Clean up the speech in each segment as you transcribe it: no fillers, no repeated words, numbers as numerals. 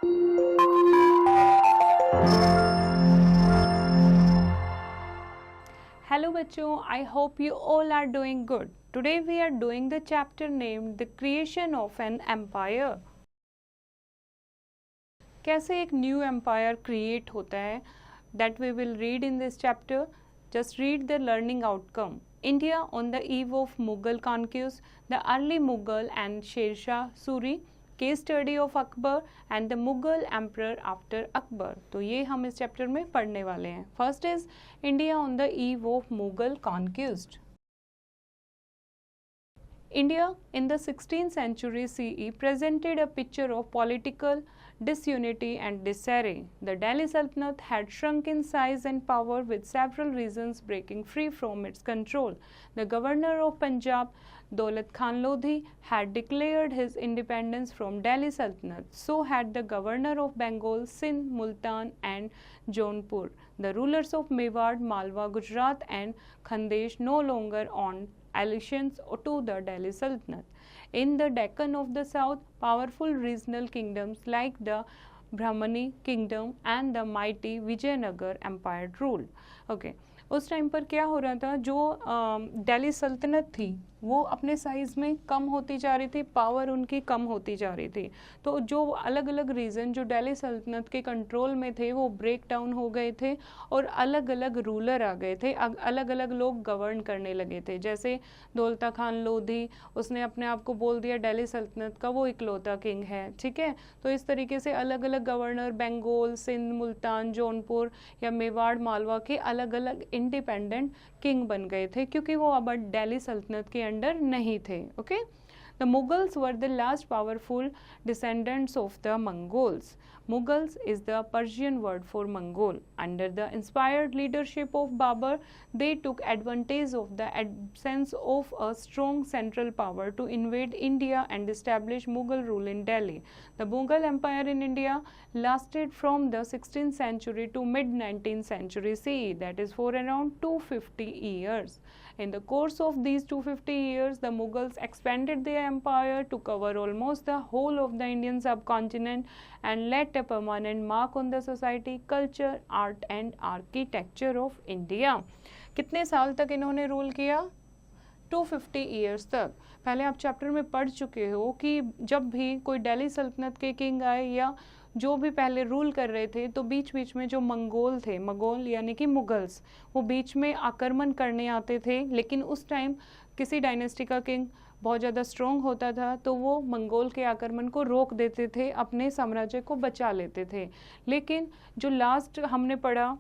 Hello बच्चों, I hope you all are doing good. Today we are doing the chapter named The Creation of an Empire. कैसे एक new empire create होता है, that we will read in this chapter. Just read the learning outcome. India on the eve of Mughal conquest, the early Mughal and Sher Shah Suri, case study of Akbar and the Mughal emperor after Akbar. तो ये हम इस chapter में पढ़ने वाले हैं. First is India on the eve of Mughal conquest. India in the 16th century CE presented a picture of political disunity and disarray. The Delhi Sultanate had shrunk in size and power, with several regions breaking free from its control. The governor of Punjab, Daulat Khan Lodhi, had declared his independence from Delhi Sultanate. So had the governor of Bengal, Sindh, Multan and Jaunpur. The rulers of Mewar, Malwa, Gujarat and Khandesh no longer owned allegiance to the Delhi Sultanate. In the Deccan of the south, powerful regional kingdoms like the Brahmani kingdom and the mighty Vijayanagar empire ruled. Okay. उस time पर क्या हो रहा था, जो दिल्ली सल्तनत थी वो अपने साइज़ में कम होती जा रही थी, पावर उनकी कम होती जा रही थी. तो जो अलग अलग रीजन जो दिल्ली सल्तनत के कंट्रोल में थे वो ब्रेक डाउन हो गए थे और अलग अलग रूलर आ गए थे, अलग अलग लोग गवर्न करने लगे थे. जैसे दौलता खान लोधी, उसने अपने आप को बोल दिया दिल्ली सल्तनत का वो इकलौता किंग है. ठीक है, तो इस तरीके से अलग अलग गवर्नर बंगाल, सिंध, मुल्तान, जौनपुर या मेवाड़, मालवा के अलग अलग इंडिपेंडेंट किंग बन गए थे, क्योंकि वो अब दिल्ली सल्तनत के अंडर नहीं थे. Okay. The Mughals were the last powerful descendants of the Mongols. Mughals is the Persian word for Mongol. Under the inspired leadership of Babur, they took advantage of the absence of a strong central power to invade India and establish Mughal rule in Delhi. The Mughal Empire in India lasted from the 16th century to mid-19th century CE, that is for around 250 years. In the course of these 250 years, the Mughals expanded their empire to cover almost the whole of the Indian subcontinent and left a permanent mark on the society, culture, art and architecture of India. कितने साल तक इन्होंने rule किया? 250 years तक. पहले आप chapter में पढ़ चुके हो कि जब भी कोई दिल्ली सल्तनत के किंग आए या जो भी पहले रूल कर रहे थे, तो बीच बीच में जो मंगोल थे, मंगोल यानी कि मुगल्स, वो बीच में आक्रमण करने आते थे. लेकिन उस टाइम किसी डायनेस्टी का किंग बहुत ज़्यादा स्ट्रॉन्ग होता था तो वो मंगोल के आक्रमण को रोक देते थे, अपने साम्राज्य को बचा लेते थे. लेकिन जो लास्ट हमने पढ़ा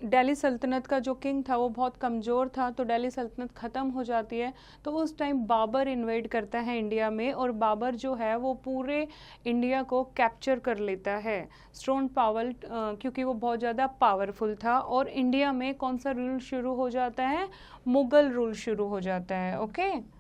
दिल्ली सल्तनत का जो किंग था वो बहुत कमज़ोर था, तो दिल्ली सल्तनत ख़त्म हो जाती है. तो उस टाइम बाबर इन्वेड करता है इंडिया में और बाबर जो है वो पूरे इंडिया को कैप्चर कर लेता है. स्ट्रॉन्ग पावर, क्योंकि वो बहुत ज़्यादा पावरफुल था. और इंडिया में कौन सा रूल शुरू हो जाता है? मुग़ल रूल शुरू हो जाता है. ओके.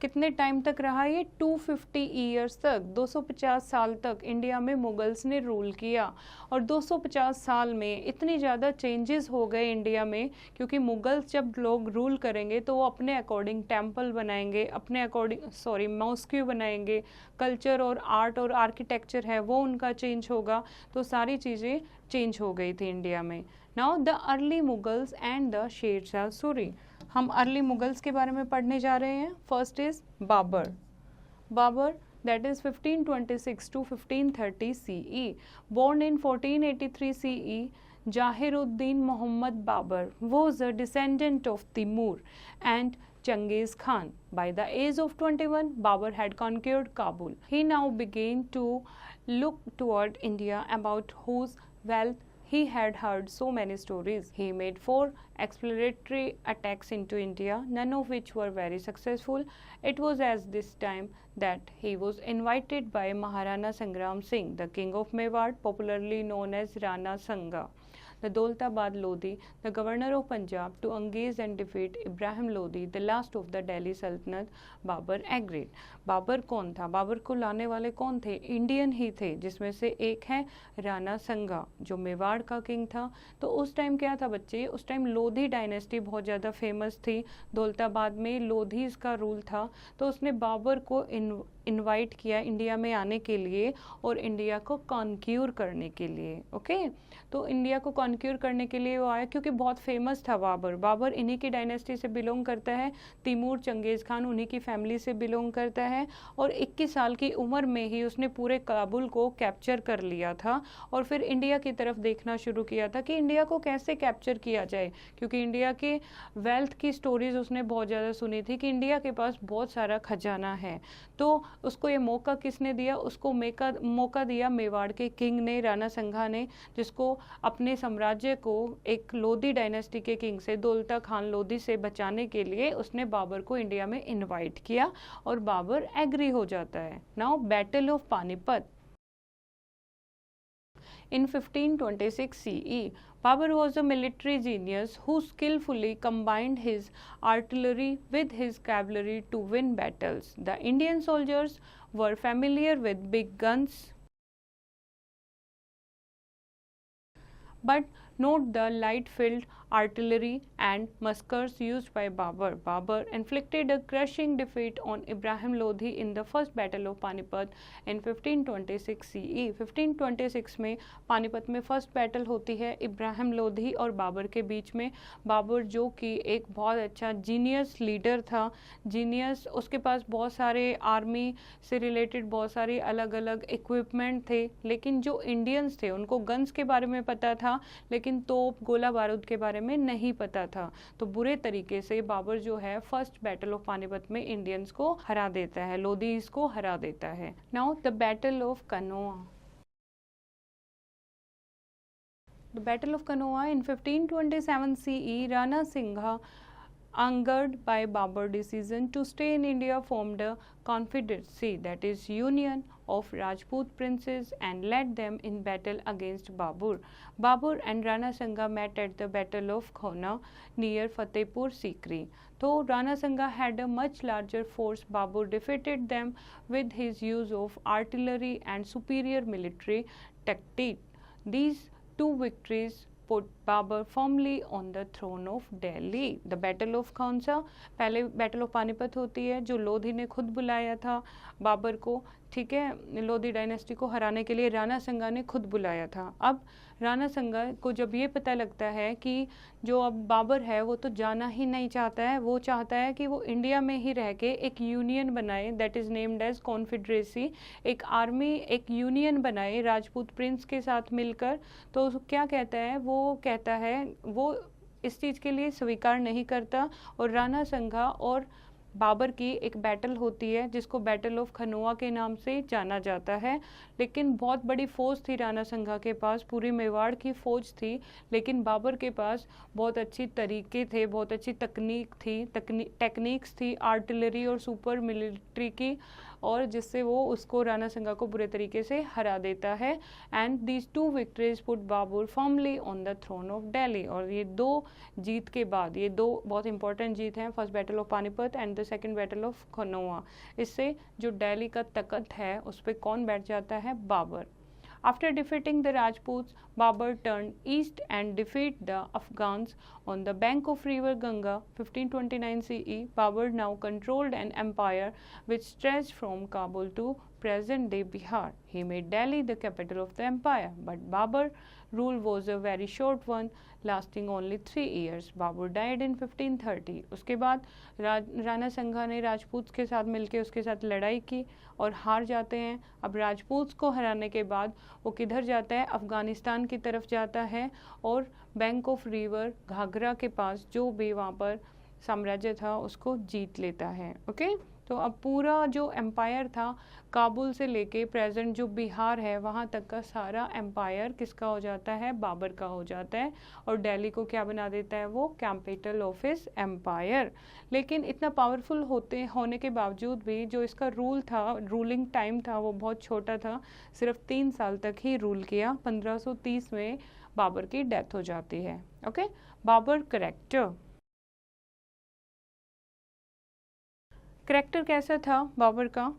कितने टाइम तक रहा ये? 250 ईयर्स तक, 250 साल तक इंडिया में मुगल्स ने रूल किया. और 250 साल में इतनी ज़्यादा चेंजेस हो गए इंडिया में, क्योंकि मुगल्स जब लोग रूल करेंगे तो वो अपने अकॉर्डिंग टेम्पल बनाएंगे, अपने अकॉर्डिंग मॉस्क्यू बनाएंगे, कल्चर और आर्ट और आर्किटेक्चर है वो उनका चेंज होगा. तो सारी चीज़ें चेंज हो गई थी इंडिया में. Now the early Mughals and the Sher Shah Suri. हम अर्ली मुगल्स के बारे में पढ़ने जा रहे हैं. First is Babur. Babur, that is 1526 to 1530 CE. Born in 1483 CE, Jahiruddin Muhammad Babur was a descendant of Timur and Genghis Khan. By the age of 21, Babur had conquered Kabul. He now began to look toward India, about whose wealth he had heard so many stories. He made 4 exploratory attacks into India, none of which were very successful. It was at this time that he was invited by Maharana Sangram Singh, the king of Mewar, popularly known as Rana Sanga, the Daulatabad Lodi, the governor of Punjab, to engage and defeat Ibrahim Lodi, the last of the Delhi Sultanate. Babur agreed. Babur कौन था? बाबर को लाने वाले कौन थे? Indian ही थे, जिसमें से एक है राणा संगा जो मेवाड़ का किंग था. तो उस टाइम क्या था बच्चे? उस टाइम लोधी डायनेस्टी बहुत ज़्यादा फेमस थी. दौलताबाद में लोधीज़ का रूल था. तो उसने बाबर को इनवाइट किया इंडिया में आने के लिए और इंडिया को कॉन्क्यूर करने के लिए। ओके, तो इंडिया को कॉन्क्यूर करने के लिए वो आया क्योंकि बहुत फेमस था बाबर। बाबर इन्हीं की डायनेस्टी से बिलोंग करता है, तैमूर चंगेज़ खान उन्हीं की फैमिली से बिलोंग करता है, और 21 साल की उम्र में ही उसने पूरे काबुल को कैप्चर कर लिया था और फिर इंडिया की तरफ देखना शुरू किया था कि इंडिया को कैसे कैप्चर किया जाए, क्योंकि इंडिया के वेल्थ की स्टोरीज उसने बहुत ज़्यादा सुनी थी कि इंडिया के पास बहुत सारा खजाना है। तो उसको ये मौका किसने दिया? उसको मौका दिया मेवाड़ के किंग ने, राणा संघा ने, जिसको अपने साम्राज्य को एक लोधी डायनेस्टी के किंग से, दौलता खान लोधी से बचाने के लिए उसने बाबर को इंडिया में इनवाइट किया और बाबर एग्री हो जाता है। Now battle of Panipat in 1526 CE. Babur was a military genius who skillfully combined his artillery with his cavalry to win battles. The Indian soldiers were familiar with big guns, but note the light-filled artillery and muskets used by Babur. Babur inflicted a crushing defeat on Ibrahim Lodhi in the first battle of Panipat in 1526 CE. 1526 में पानीपत में first battle होती है इब्राहिम लोधी और बाबर के बीच में। बाबर जो कि एक बहुत अच्छा जीनियस लीडर था, जीनियस, उसके पास बहुत सारे आर्मी से रिलेटेड बहुत सारे अलग अलग इक्विपमेंट थे, लेकिन जो इंडियंस थे उनको गन्स के बारे में पता था लेकिन तोप गोला बारूद के बारे में नहीं पता था। तो बुरे तरीके से बाबर जो है फर्स्ट बैटल ऑफ पानीपत में इंडियंस को हरा देता है, लोधीज को हरा देता है। Now the battle of Khanwa. The Battle of Kanoa in 1527 CE, Rana Singha, angered by Babur's decision to stay in India, formed a confederacy, that is union of Rajput princes, and led them in battle against Babur. Babur and Rana Sangha met at the Battle of Khona near Fatehpur Sikri. Though Rana Sangha had a much larger force, Babur defeated them with his use of artillery and superior military tactics. These two victories put Babur firmly on the throne of Delhi. The Battle of कौन सा? पहले battle of Panipat होती है जो लोधी ने खुद बुलाया था बाबर को, ठीक है, लोधी डायनेस्टी को हराने के लिए राणा संगा ने खुद बुलाया था। अब राणा संगा को जब ये पता लगता है कि जो अब बाबर है वो तो जाना ही नहीं चाहता है, वो चाहता है कि वो इंडिया में ही रह के एक यूनियन बनाए, that is named as confederacy, एक आर्मी, एक यूनियन बनाए राजपूत प्रिंस के साथ मिलकर। तो क्या कहता है वो इस चीज़ के लिए स्वीकार नहीं करता और राणा संगा और बाबर की एक बैटल होती है जिसको बैटल ऑफ खनोआ के नाम से जाना जाता है। लेकिन बहुत बड़ी फौज थी राणा संगा के पास, पूरी मेवाड़ की फौज थी, लेकिन बाबर के पास बहुत अच्छी तरीके थे, बहुत अच्छी टेक्निक्स थी आर्टिलरी और सुपर मिलिट्री की, और जिससे वो उसको राणा संगा को बुरे तरीके से हरा देता है। And these two victories put Babur firmly on the throne of Delhi. और ये दो जीत के बाद, ये दो बहुत इंपॉर्टेंट जीत हैं, first battle of Panipat and the second battle of Khanwa. इससे जो दिल्ली का तख्त है उस पर कौन बैठ जाता है? Babar. After defeating the Rajputs, Babur turned east and defeated the Afghans on the bank of river Ganga. 1529 CE, Babur now controlled an empire which stretched from Kabul to present-day Bihar. He made Delhi the capital of the empire, but Babur's rule was a very short one, lasting only 3 years. Babur died in 1530. उसके बाद राणा संघा ने राजपूत के साथ मिलकर उसके साथ लड़ाई की और हार जाते हैं। अब राजपूत को हराने के बाद वो किधर जाता है? अफ़गानिस्तान की तरफ जाता है और बैंक ऑफ रिवर घाघरा के पास जो भी वहाँ पर साम्राज्य था उसको जीत लेता है। ओके, तो अब पूरा जो एम्पायर था काबुल से लेके प्रेजेंट जो बिहार है वहाँ तक का सारा एम्पायर किसका हो जाता है? बाबर का हो जाता है। और दिल्ली को क्या बना देता है? वो कैपिटल ऑफ हिज एम्पायर। लेकिन इतना पावरफुल होने के बावजूद भी जो इसका रूल था, रूलिंग टाइम था, वो बहुत छोटा था, सिर्फ 3 साल तक ही रूल किया। 1530 में बाबर की डेथ हो जाती है। ओके, बाबर करेक्टर कैसा था बाबर का?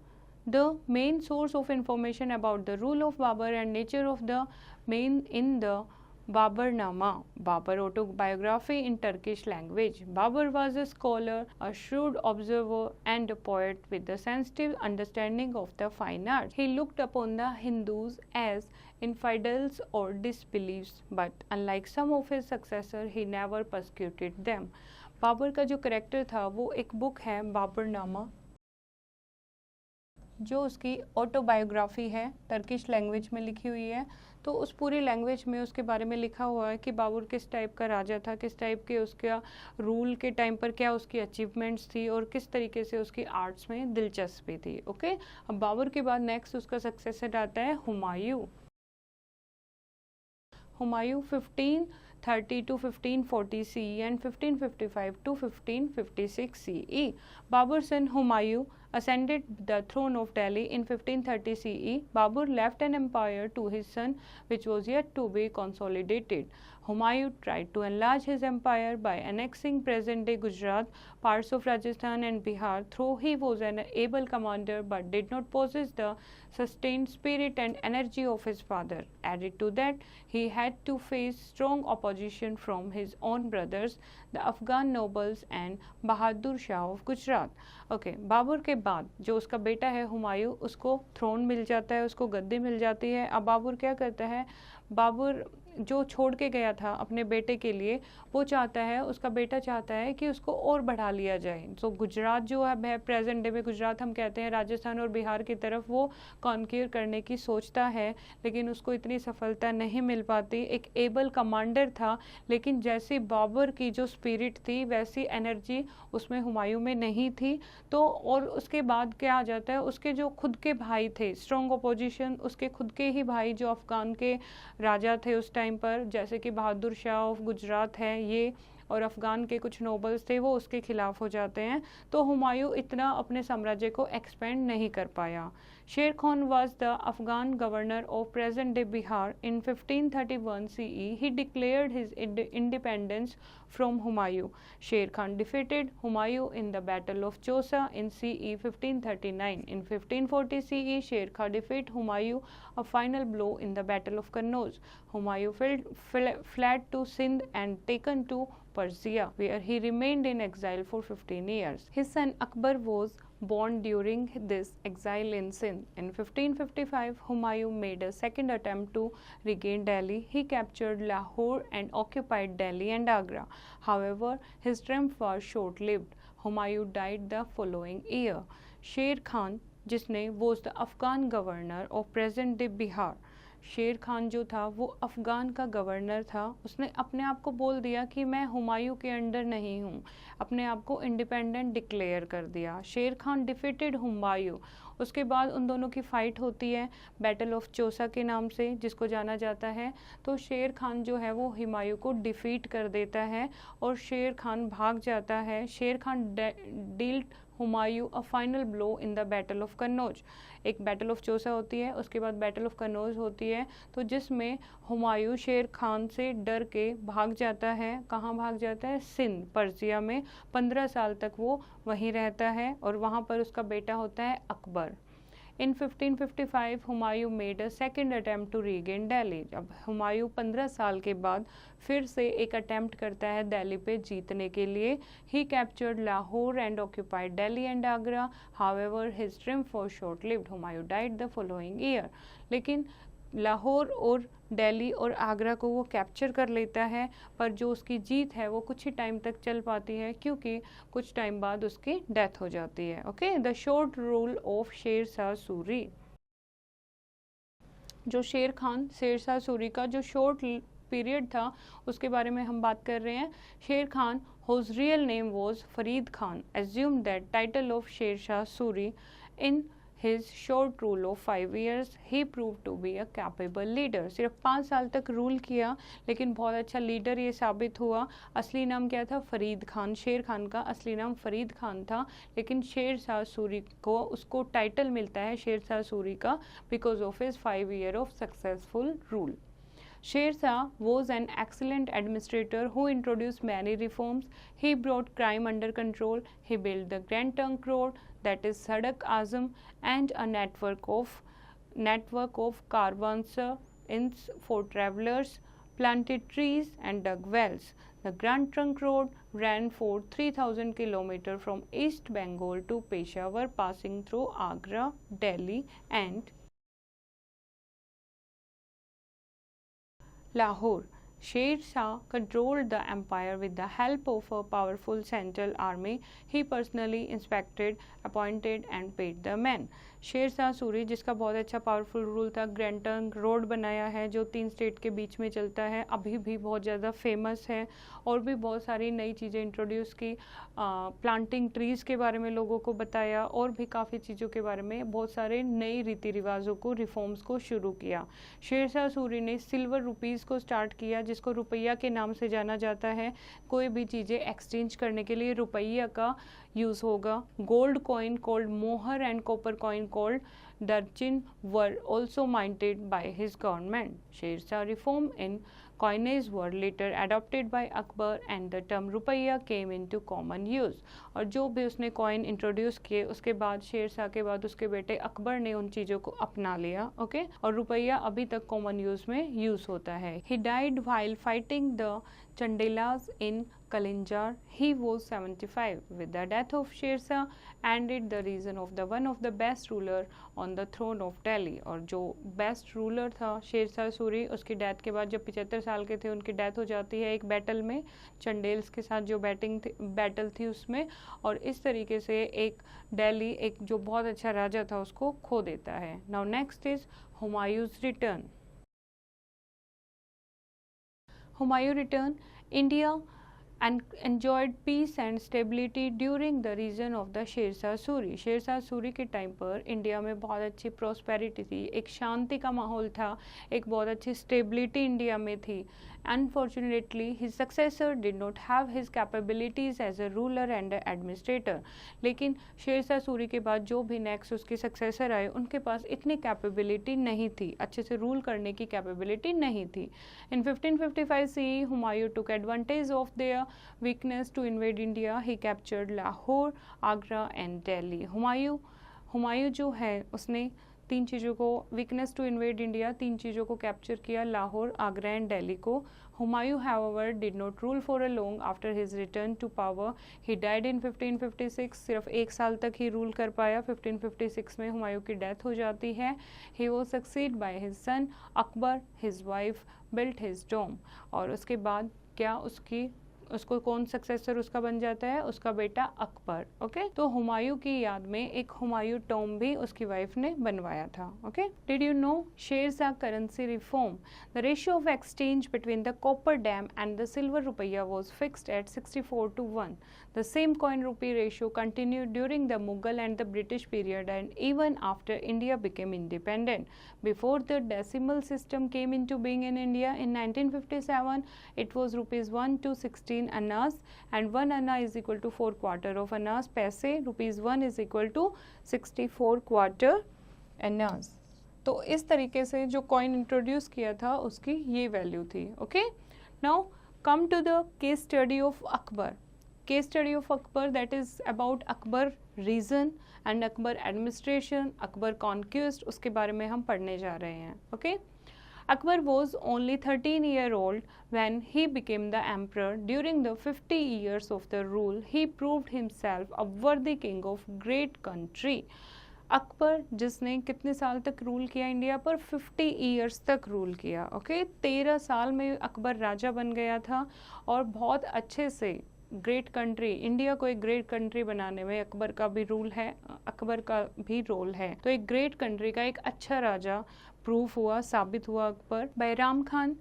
The main source of information about the rule of Babur and nature of the main in the Baburnama, Babur autobiography in Turkish language. Babur was a scholar, a shrewd observer, and a poet with a sensitive understanding of the fine arts. He looked upon the Hindus as infidels or disbeliefs, but unlike some of his successors, he never persecuted them. Babar का जो character था वो एक book है बाबरनामा, जो उसकी autobiography है, Turkish language में लिखी हुई है। तो उस पूरी लैंग्वेज में उसके बारे में लिखा हुआ है कि बाबर किस टाइप का राजा था, किस टाइप के उसका रूल के टाइम पर क्या उसकी अचीवमेंट्स थी और किस तरीके से उसकी आर्ट्स में दिलचस्पी थी। ओके, अब बाबर के बाद नेक्स्ट उसका सक्सेसर आता है Humayun. Humayun 1530 to 1540 CE and 1555 to 1556 CE. Babur's son Humayun ascended the throne of Delhi in 1530 CE. Babur left an empire to his son which was yet to be consolidated. Humayun tried to enlarge his empire by annexing present-day Gujarat, parts of Rajasthan and Bihar, though he was an able commander but did not possess the sustained spirit and energy of his father. Added to that, he had to face strong opposition from his own brothers, the Afghan nobles and Bahadur Shah of Gujarat. Okay, Babar के बाद जो उसका बेटा है हुमायूं, उसको throne मिल जाता है, उसको गद्दी मिल जाती है। अब बाबर क्या करता है, बाबर जो छोड़ के गया था अपने बेटे के लिए, वो चाहता है, उसका बेटा चाहता है कि उसको और बढ़ा लिया जाए। तो गुजरात जो है प्रेजेंट डे में गुजरात हम कहते हैं, राजस्थान और बिहार की तरफ वो कॉन्क्यूर करने की सोचता है, लेकिन उसको इतनी सफलता नहीं मिल पाती। एक एबल कमांडर था, लेकिन जैसी बाबर की जो स्पिरिट थी वैसी एनर्जी उसमें हुमायूं में नहीं थी। तो और उसके बाद क्या आ जाता है, उसके जो खुद के भाई थे, स्ट्रॉन्ग अपोजिशन, उसके खुद के ही भाई जो अफगान के राजा थे उस टाइम पर, जैसे कि बहादुर शाह ऑफ गुजरात है ये, और अफगान के कुछ नोबल्स थे, वो उसके खिलाफ हो जाते हैं। तो हुमायूं इतना अपने साम्राज्य को एक्सपेंड नहीं कर पाया। शेर Khan was the Afghan governor of present-day Bihar. In 1531 CE, he declared his independence from Humayun. Sher Khan defeated Humayun in the Battle of Chausa in CE 1539. In 1540 CE, Sher Khan defeated Humayun, a final blow in the Battle of Kannauj. Humayun fled to Sindh and taken to Persia, where he remained in exile for 15 years. His son Akbar was born during this exile in Sindh. In 1555, Humayun made a second attempt to regain Delhi. He captured Lahore and occupied Delhi and Agra. However, his triumph was short-lived. Humayun died the following year. Sher Khan, जिसने was the Afghan governor of present-day Bihar. शेर खान जो था वो अफ़गान का governor था, उसने अपने आप को बोल दिया कि मैं हुमायूं के अंडर नहीं हूँ, अपने आप को इंडिपेंडेंट डिक्लेयर कर दिया। शेर खान डिफीटेड हुमायूं। उसके बाद उन दोनों की फ़ाइट होती है बैटल ऑफ चौसा के नाम से, जिसको जाना जाता है। तो शेर खान जो है वो हुमायूं को डिफ़ीट कर देता है और शेर खान भाग जाता है। Sher Khan dealt Humayun a final blow in the battle of Kannauj. एक बैटल ऑफ चौसा होती है, उसके बाद बैटल ऑफ कन्नौज होती है, तो जिसमें हुमायूं शेर खान से डर के भाग जाता है। कहाँ भाग जाता है? सिंध, पर्सिया में 15 साल तक वो वहीं रहता है और वहाँ पर उसका बेटा होता है Akbar. In 1555, Humayun made a second attempt to regain Delhi. अब हुमायूं 15 साल के बाद फिर से एक अटैम्प्ट करता है दिल्ली पे जीतने के लिए। He captured Lahore and occupied Delhi and Agra. However his triumph was short lived. Humayun died the following year. लेकिन लाहौर और दिल्ली और आगरा को वो कैप्चर कर लेता है, पर जो उसकी जीत है वो कुछ ही टाइम तक चल पाती है, क्योंकि कुछ टाइम बाद उसकी डेथ हो जाती है। Okay, the short rule of Sher Shah Suri. जो शेर खान शेर शाह सूरी का जो शॉर्ट पीरियड था उसके बारे में हम बात कर रहे हैं। शेर Khan whose real name was Farid Khan assumed that title of Sher Shah Suri in his short rule of 5 years. He proved to be a capable leader. सिर्फ 5 साल तक रूल किया, लेकिन बहुत अच्छा लीडर ये साबित हुआ। असली नाम क्या था? फरीद खान। शेर खान का असली नाम फरीद खान था, लेकिन शेर शाह सूरी को उसको टाइटल मिलता है शेर शाह सूरी का because of his 5 year of successful rule. Sher Shah was an excellent administrator who introduced many reforms. He brought crime under control. He built the Grand Trunk Road, that is Sadak Azam, and a network of caravans for travelers planted trees and dug wells. The Grand Trunk Road ran for 3,000 kilometers from East Bengal to Peshawar, passing through Agra, Delhi and Lahore. Sher Shah controlled the empire with the help of a powerful central army. He personally inspected, appointed and paid the men. Sher Shah Suri जिसका बहुत अच्छा powerful rule था, grand trunk road बनाया है जो 3 state के बीच में चलता है, अभी भी बहुत ज़्यादा फेमस है, और भी बहुत सारी नई चीज़ें इंट्रोड्यूस की, प्लांटिंग ट्रीज़ के बारे में लोगों को बताया, और भी काफ़ी चीज़ों के बारे में बहुत सारे नई रीति रिवाजों को, रिफॉर्म्स को शुरू किया। शेर शाह सूरी ने सिल्वर रुपीज़ को स्टार्ट किया जिसको रुपया के नाम से जाना जाता है। कोई भी चीज़ें एक्सचेंज करने के लिए रुपया का यूज़ होगा। Gold coin called mohur and copper coin called दर्चिन were also minted by his government. Sher Shah reform in coinage were later adopted by Akbar and the term रुपया came into common use। और जो भी उसने कॉइन इंट्रोड्यूस किए उसके बाद शेर शाह के बाद उसके बेटे अकबर ने उन चीज़ों को अपना लिया। ओके, और रुपया अभी तक कॉमन यूज में यूज होता है। He died while fighting the Chandelas in Kalinjar. He was 75. With the death of Sher Shah ended the reign of the one of the best ruler on the throne of Delhi। और जो best ruler था शेर शाह सूरी, उसकी death के बाद जब 75 साल के थे उनकी डेथ हो जाती है एक बैटल में, चंडेल्स के साथ जो बैटल थी उसमें, और इस तरीके से एक दिल्ली एक जो बहुत अच्छा राजा था उसको खो देता है। Now next is Humayun's return. Humayun returned India and enjoyed peace and stability during the reign of the Sher Shah Suri. Sher Shah Suri के टाइम पर इंडिया में बहुत अच्छी प्रॉस्पेरिटी थी, एक शांति का माहौल था, एक बहुत अच्छी स्टेबिलिटी इंडिया में थी। Unfortunately his successor did not have his capabilities as a ruler and administrator. लेकिन शेर शाह सूरी के बाद जो भी नेक्स्ट उसके सक्सेसर आए उनके पास इतनी कैपेबिलिटी नहीं थी, अच्छे से रूल करने की कैपेबिलिटी नहीं थी। इन 1555 CE Humayun took advantage of their weakness to invade India. He captured Lahore, Agra and Delhi। Humayun जो है उसने 3 चीज़ों को, वीकनेस टू इन्वेड इंडिया, 3 चीज़ों को कैप्चर किया, लाहौर, आगरा एंड दिल्ली को। Humayun however did not rule for a long after his return to power। He died in 1556। सिर्फ 1 साल तक ही रूल कर पाया, 1556 में हुमायूं की डेथ हो जाती है। He was succeeded by his son Akbar. His wife built his tomb। और उसके बाद क्या उसको कौन सक्सेसर उसका बन जाता है, उसका बेटा अकबर। ओके, तो हुमायूं की याद में एक हुमायूं टॉम भी उसकी वाइफ ने बनवाया था। Okay, did you know Sher Shah currency reform? The ratio of exchange between the copper dam and the silver रुपया was fixed at 64:1। The same coin rupee ratio continued during the Mughal and the British period and even after India became independent। Before the decimal system came into being in India in 1957, it was rupees 1 to 16 annas and 1 anna is equal to 4 quarter of annas पैसे, rupees 1 is equal to 64 quarter annas। तो इस तरीके से जो coin introduce किया था उसकी ये वैल्यू थी। Okay, now come to the case study of Akbar. Case study of Akbar that is about Akbar reign and Akbar administration, Akbar conquest, उसके बारे में हम पढ़ने जा रहे हैं। Okay, Akbar was only 13-year-old when he became the emperor। During the 50 years of the rule, he proved himself a worthy king of great country। Akbar जिसने कितने साल तक रूल किया इंडिया पर? 50 ईयर्स तक रूल किया। ओके, 13 साल में अकबर राजा बन गया था और बहुत अच्छे से ग्रेट कंट्री, इंडिया को एक ग्रेट कंट्री बनाने में अकबर का भी रूल है, अकबर का भी रोल है। तो एक ग्रेट कंट्री का एक अच्छा राजा प्रूफ हुआ, साबित हुआ Akbar. Bairam Khan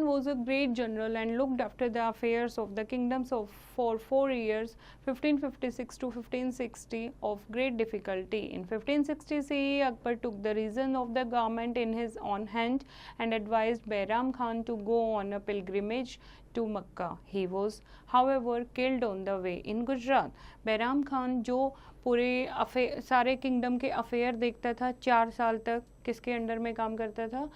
was a great general and looked after the affairs of the kingdoms for 4 years, 1556 to 1560, of great difficulty। In 1560 CE, Akbar took the reign of the government in his own hand and advised Bayram Khan to go on a pilgrimage to Makkah। He was however killed on the way in Gujarat। Bairam Khan जो पूरे सारे kingdom के affair देखता था 4 साल तक, किसके under में काम करता था?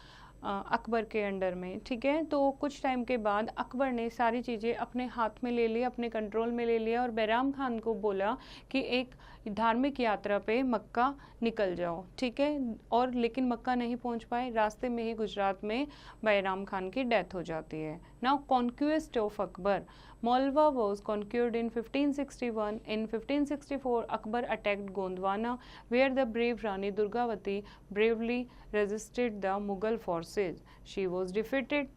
अकबर के अंडर में। ठीक है, तो कुछ टाइम के बाद अकबर ने सारी चीज़ें अपने हाथ में ले ली, अपने कंट्रोल में ले लिया और बैराम खान को बोला कि एक धार्मिक यात्रा पे मक्का निकल जाओ, ठीक है। और लेकिन मक्का नहीं पहुंच पाए, रास्ते में ही गुजरात में बैराम खान की डेथ हो जाती है। Now conquest of Akbar, Malwa was conquered in 1561. In 1564, Akbar attacked Gondwana, where the brave Rani Durgavati bravely resisted the Mughal forces. She was defeated.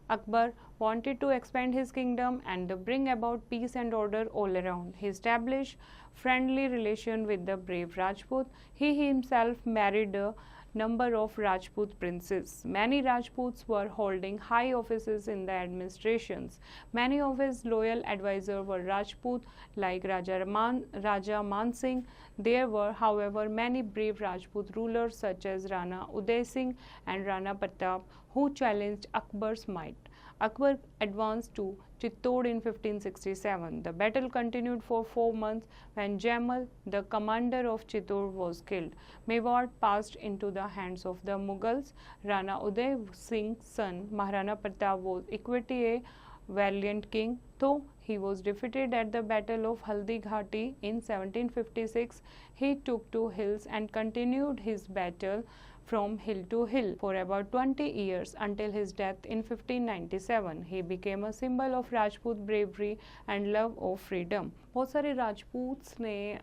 Akbar wanted to expand his kingdom and bring about peace and order all around. He established friendly relation with the brave Rajput. He himself married a number of Rajput princes. Many Rajputs were holding high offices in the administrations. Many of his loyal advisors were Rajput, like Raja Man Singh. There were, however, many brave Rajput rulers such as Rana Uday Singh and Rana Pratap who challenged Akbar's might. Akbar advanced to Chittor in 1567. The battle continued for 4 months when Jamal, the commander of Chittor, was killed. Mewar passed into the hands of the Mughals. Rana Uday Singh's son, Maharana Pratap, was equally a valiant king, though he was defeated at the Battle of Haldi Ghati in 1756. He took to hills and continued his battle from hill to hill for about 20 years until his death in 1597. He became a symbol of Rajput bravery and love of freedom. बहुत सारे राजपूत्स ने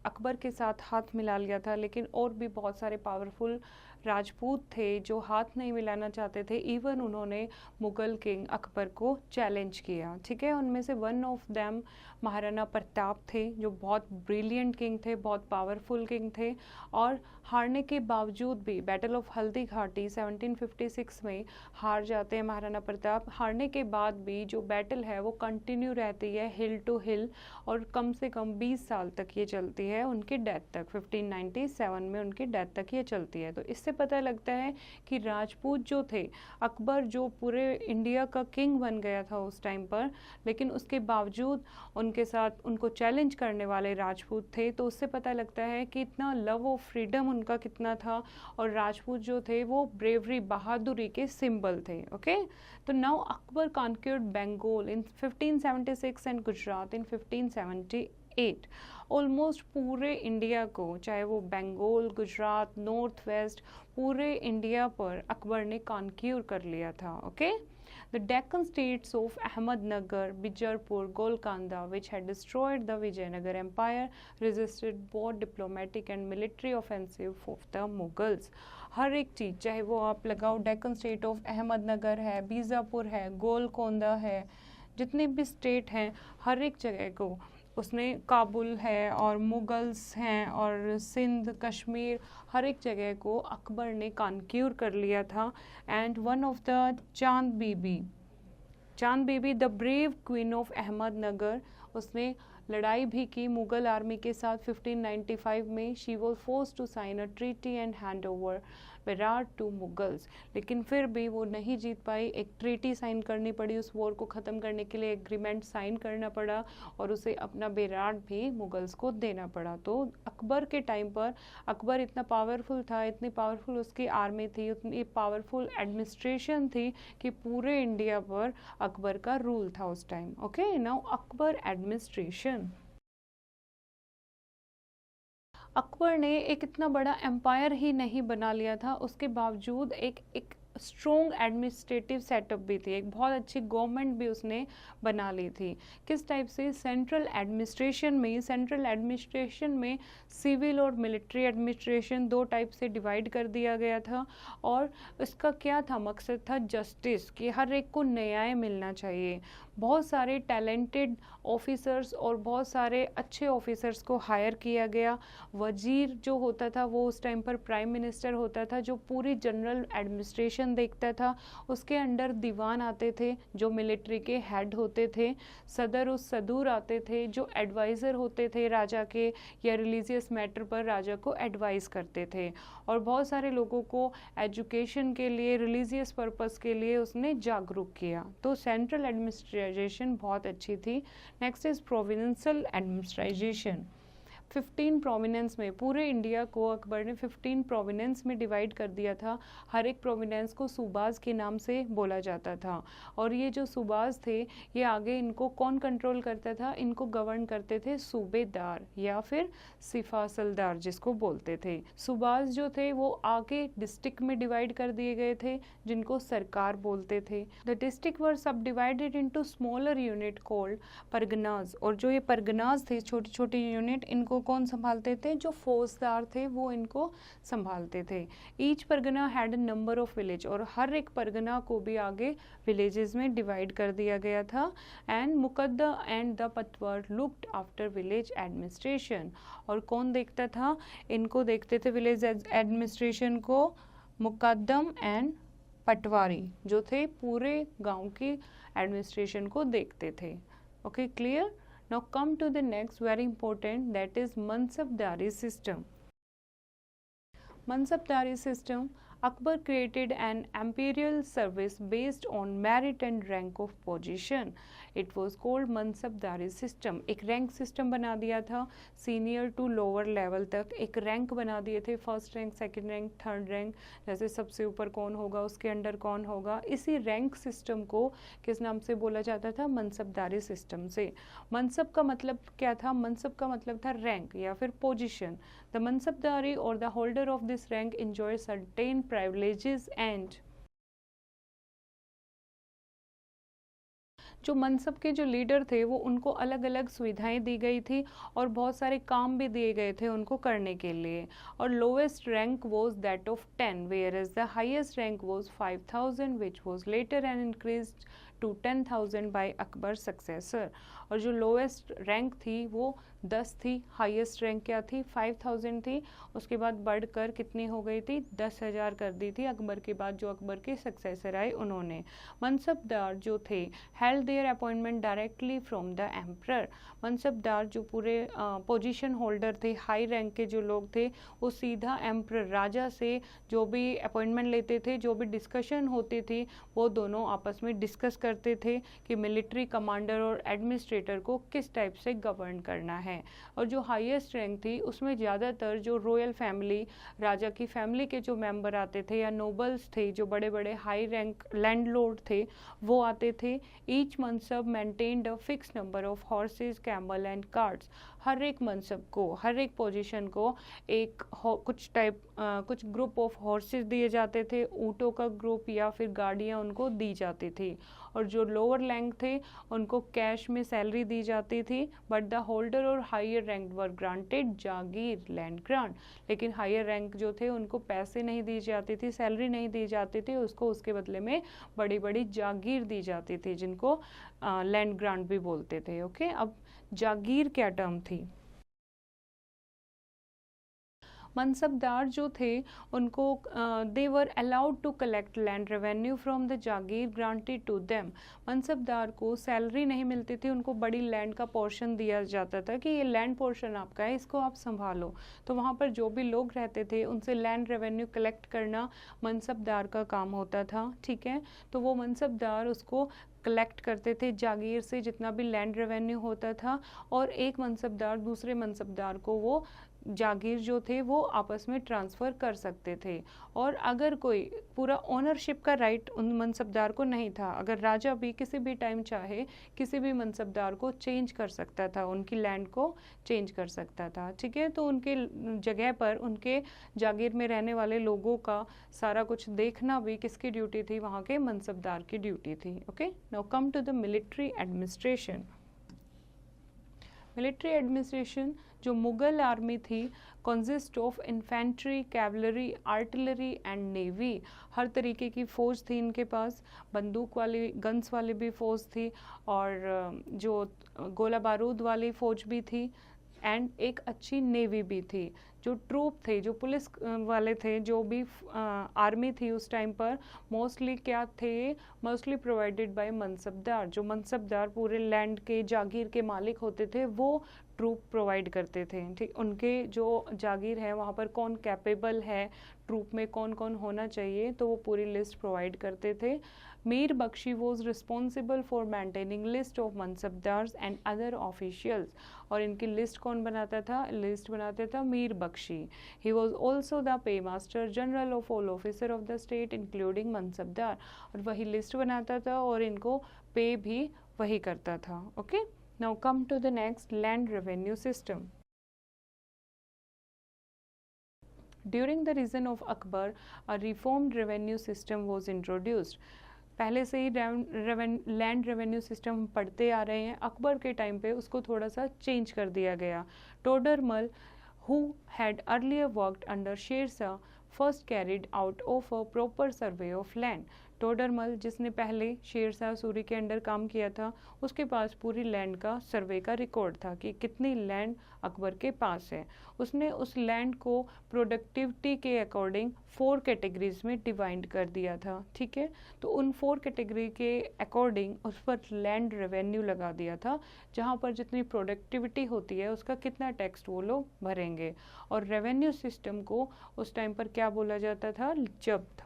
अकबर के साथ हाथ मिला लिया था, लेकिन और भी बहुत सारे पावरफुल राजपूत थे जो हाथ नहीं मिलाना चाहते थे। इवन उन्होंने मुगल किंग अकबर को चैलेंज किया, ठीक है। उनमें से one of them Maharana Pratap थे, जो बहुत ब्रिलियंट किंग थे, बहुत पावरफुल किंग थे। और हारने के बावजूद भी बैटल ऑफ हल्दी घाटी 1756 में हार जाते हैं महाराणा प्रताप। हारने के बाद भी जो बैटल है वो कंटिन्यू रहती है हिल टू हिल, और कम से कम 20 साल तक ये चलती है, उनकी डेथ तक। 1597 में उनकी डेथ तक ये चलती है। तो इससे पता लगता है कि राजपूत जो थे, अकबर जो पूरे इंडिया का किंग बन गया था उस टाइम पर, लेकिन उसके बावजूद उनके साथ उनको चैलेंज करने वाले राजपूत थे। तो उससे पता लगता है कि इतना लव ऑफ फ्रीडम उनका कितना था, और राजपूत जो थे वो ब्रेवरी, बहादुरी के सिंबल थे। ओके, तो now Akbar conquered Bengal in 1576 and Gujarat in 1578। Almost पूरे इंडिया को, चाहे वो बंगाल, गुजरात, नॉर्थ वेस्ट, पूरे इंडिया पर अकबर ने कॉन्क्यूर कर लिया था। Okay, The Deccan states of Ahmednagar, Bijapur, Golconda, which had destroyed the Vijayanagar Empire, resisted both diplomatic and military offensive of the Mughals. हर एक चीज़, चाहे वो आप लगाओ डेक्कन स्टेट ऑफ अहमदनगर है, बीजापुर है, गोलकोंडा है, जितने भी स्टेट हैं हर एक जगह को उसने, काबुल है और मुगल्स हैं और सिंध, कश्मीर, हर एक जगह को अकबर ने कॉन्क्यूर कर लिया था। And one of the Chand Bibi the brave queen of Ahmednagar, उसने लड़ाई भी की मुगल आर्मी के साथ 1595 में। She was forced to sign a treaty and hand over Berar to Mughals, लेकिन फिर भी वो नहीं जीत पाई। एक ट्रीटी साइन करनी पड़ी, उस वॉर को ख़त्म करने के लिए एग्रीमेंट साइन करना पड़ा, और उसे अपना बेरार भी मुगल्स को देना पड़ा। तो अकबर के टाइम पर अकबर इतना पावरफुल था, इतनी पावरफुल उसकी आर्मी थी, उतनी पावरफुल एडमिनिस्ट्रेशन थी कि पूरे इंडिया पर अकबर का रूल था उस time. Okay, now Akbar administration. Akbar ने एक इतना बड़ा एम्पायर ही नहीं बना लिया था, उसके बावजूद एक स्ट्रॉन्ग एडमिनिस्ट्रेटिव सेटअप भी थी, एक बहुत अच्छी गवर्नमेंट भी उसने बना ली थी। किस टाइप से? सेंट्रल एडमिनिस्ट्रेशन में सिविल और मिलिट्री एडमिनिस्ट्रेशन दो टाइप से डिवाइड कर दिया गया था। और इसका क्या था मकसद? था जस्टिस, कि हर एक को न्याय मिलना चाहिए। बहुत सारे टैलेंटेड ऑफिसर्स और बहुत सारे अच्छे ऑफिसर्स को हायर किया गया। वजीर जो होता था वो उस टाइम पर प्राइम मिनिस्टर होता था, जो पूरी जनरल एडमिनिस्ट्रेशन देखता था। उसके अंडर दीवान आते थे जो मिलिट्री के हेड होते थे। सदूर आते थे जो एडवाइज़र होते थे राजा के, या रिलीजियस मैटर पर राजा को एडवाइस करते थे। और बहुत सारे लोगों को एजुकेशन के लिए, रिलीजियस पर्पस के लिए उसने जागरूक किया। तो सेंट्रल एडमिनिस्ट्रेशन बहुत अच्छी थी। Next is provincial administration. 15 provenance में, पूरे इंडिया को अकबर ने 15 प्रोविनेंस में डिवाइड कर दिया था। हर एक प्रोविनेंस को सूबाज के नाम से बोला जाता था। और ये जो सूबाज थे ये आगे इनको कौन कंट्रोल करता था, इनको गवर्न करते थे सूबेदार या फिर सिफासलदार जिसको बोलते थे। सूबाज जो थे वो आगे डिस्ट्रिक्ट में डिवाइड कर दिए गए थे जिनको सरकार बोलते थे। The district were subdivided into smaller unit called parganas. और जो ये परगनाज थे, छोटी छोटी यूनिट, इनको कौन संभालते थे, जो फौजदार थे वो इनको संभालते थे। Each Pargana had a number of village, और हर एक परगना को भी आगे विलेजेस में डिवाइड कर दिया गया था। एंड मुकद्दा एंड द पतवार लुक्ड आफ्टर विलेज एडमिनिस्ट्रेशन। और कौन देखता था, इनको देखते थे विलेज एडमिनिस्ट्रेशन को मुकद्दम एंड पटवारी जो थे पूरे गांव की एडमिनिस्ट्रेशन को देखते थे। Okay, clear? Now come to the next very important, that is mansabdari system. Mansabdari system, Akbar created an imperial service based on merit and rank of position. It was called Mansabdari system. एक rank system बना दिया था, senior to lower level तक एक rank बना दिए थे, first rank, second rank, third rank, जैसे सबसे ऊपर कौन होगा उसके अंडर कौन होगा। इसी रैंक सिस्टम को किस नाम से बोला जाता था, मनसबदारी सिस्टम से। मनसब का मतलब क्या था, मनसब का मतलब था रैंक या फिर पोजिशन। द मनसबदारी और the holder of this rank enjoy certain privileges and जो मनसब के जो लीडर थे वो उनको अलग अलग सुविधाएं दी गई थी और बहुत सारे काम भी दिए गए थे उनको करने के लिए। और lowest rank was that of 10 where is the highest rank was 5000 which was later and increased to 10,000 by Akbar successor. और जो लोएस्ट रैंक थी वो 10 थी, हाईएस्ट रैंक क्या थी, 5000 थी, उसके बाद बढ़कर कितनी हो गई थी, 10,000 कर दी थी अकबर के बाद, जो अकबर के सक्सेसर आए उन्होंने। मनसबदार जो थे held their appointment directly from the emperor. Mansabdar जो पूरे पोजीशन होल्डर थे, हाई रैंक के जो लोग थे, वो सीधा एम्परर राजा से जो भी अपॉइंटमेंट लेते थे, जो भी डिस्कशन होती थी, वो दोनों आपस में डिस्कस करते थे कि मिलिट्री कमांडर और एडमिनिस्ट्रेटर को किस टाइप से गवर्न करना है। और जो हाईएस्ट रैंक थी उसमें ज़्यादातर जो रॉयल फैमिली, राजा की फैमिली के जो मेंबर आते थे या नोबल्स थे, जो बड़े बड़े हाई रैंक लैंडलॉर्ड थे, वो आते थे। Each mansab maintained a fix number of horses, camel and carts. हर एक मनसब को, हर एक पोजीशन को एक कुछ ग्रुप ऑफ हॉर्सेस दिए जाते थे, ऊँटों का ग्रुप या फिर गाड़ियाँ उनको दी जाती थी। और जो लोअर रैंक थे उनको कैश में सैलरी दी जाती थी। बट द होल्डर और हायर रैंक वर ग्रांटेड जागीर लैंड ग्रांट। लेकिन हायर रैंक जो थे उनको पैसे नहीं दी जाती थी, सैलरी नहीं दी जाती थी, उसको उसके बदले में बड़ी बड़ी जागीर दी जाती थी जिनको लैंड ग्रांट भी बोलते थे। ओके, अब जागीर क्या टर्म थी। मनसबदार जो थे उनको they were allowed to collect land revenue from the jagir granted to them. Mansabdar को सैलरी नहीं मिलती थी, उनको बड़ी लैंड का पोर्शन दिया जाता था कि ये लैंड पोर्शन आपका है, इसको आप संभालो। तो वहाँ पर जो भी लोग रहते थे उनसे लैंड रेवेन्यू कलेक्ट करना मनसबदार का काम होता था। ठीक है, तो वो मनसबदार उसको कलेक्ट करते थे जागीर से जितना भी लैंड रेवेन्यू होता था, और एक मनसबदार दूसरे मनसबदार को वो जागीर जो थे वो आपस में ट्रांसफ़र कर सकते थे। और अगर कोई पूरा ओनरशिप का राइट उन मनसबदार को नहीं था, अगर राजा भी किसी भी टाइम चाहे किसी भी मनसबदार को चेंज कर सकता था, उनकी लैंड को चेंज कर सकता था। ठीक है, तो उनके जगह पर उनके जागीर में रहने वाले लोगों का सारा कुछ देखना भी किसकी ड्यूटी थी, वहाँ के मनसबदार की ड्यूटी थी। Okay, now come to the military administration. Military administration जो मुगल आर्मी थी consist of infantry, cavalry, artillery and navy. हर तरीके की फ़ौज थी इनके पास, बंदूक वाली, गन्स वाली भी फ़ौज थी, और जो गोला बारूद वाली फ़ौज भी थी, एंड एक अच्छी नेवी भी थी। जो ट्रूप थे, जो पुलिस वाले थे, जो भी आर्मी थी उस टाइम पर, मोस्टली क्या थे, मोस्टली प्रोवाइडेड बाय मनसबदार। जो मनसबदार पूरे लैंड के जागीर के मालिक होते थे वो ट्रूप प्रोवाइड करते थे, ठीक। उनके जो जागीर है वहाँ पर कौन कैपेबल है, ट्रूप में कौन कौन होना चाहिए, तो वो पूरी लिस्ट प्रोवाइड करते थे। Mir Bakhshi was responsible for maintaining list of mansabdars and other officials, और इनकी लिस्ट कौन बनाता था, लिस्ट बनाता था Mir Bakhshi. He was also the paymaster general of all officer of the state including mansabdar, और वही लिस्ट बनाता था और इनको पे भी वही करता था। Okay, now come to the next, land revenue system. During the reign of Akbar, a reformed revenue system was introduced. पहले से ही लैंड रेवेन्यू सिस्टम पढ़ते आ रहे हैं, अकबर के टाइम पे उसको थोड़ा सा चेंज कर दिया गया। Todarmal, who had earlier worked under Sher Shah, first carried out of a proper survey of land. Todarmal, जिसने पहले शेर शाह सूरी के अंडर काम किया था, उसके पास पूरी लैंड का सर्वे का रिकॉर्ड था कि कितनी लैंड अकबर के पास है। उसने उस लैंड को प्रोडक्टिविटी के अकॉर्डिंग 4 कैटेगरीज में डिवाइड कर दिया था, ठीक है। तो उन 4 कैटेगरी के अकॉर्डिंग उस पर लैंड रेवेन्यू लगा दिया था, जहाँ पर जितनी प्रोडक्टिविटी होती है उसका कितना टैक्स वो लोग भरेंगे। और रेवेन्यू सिस्टम को उस टाइम पर क्या बोला जाता था, जब्त,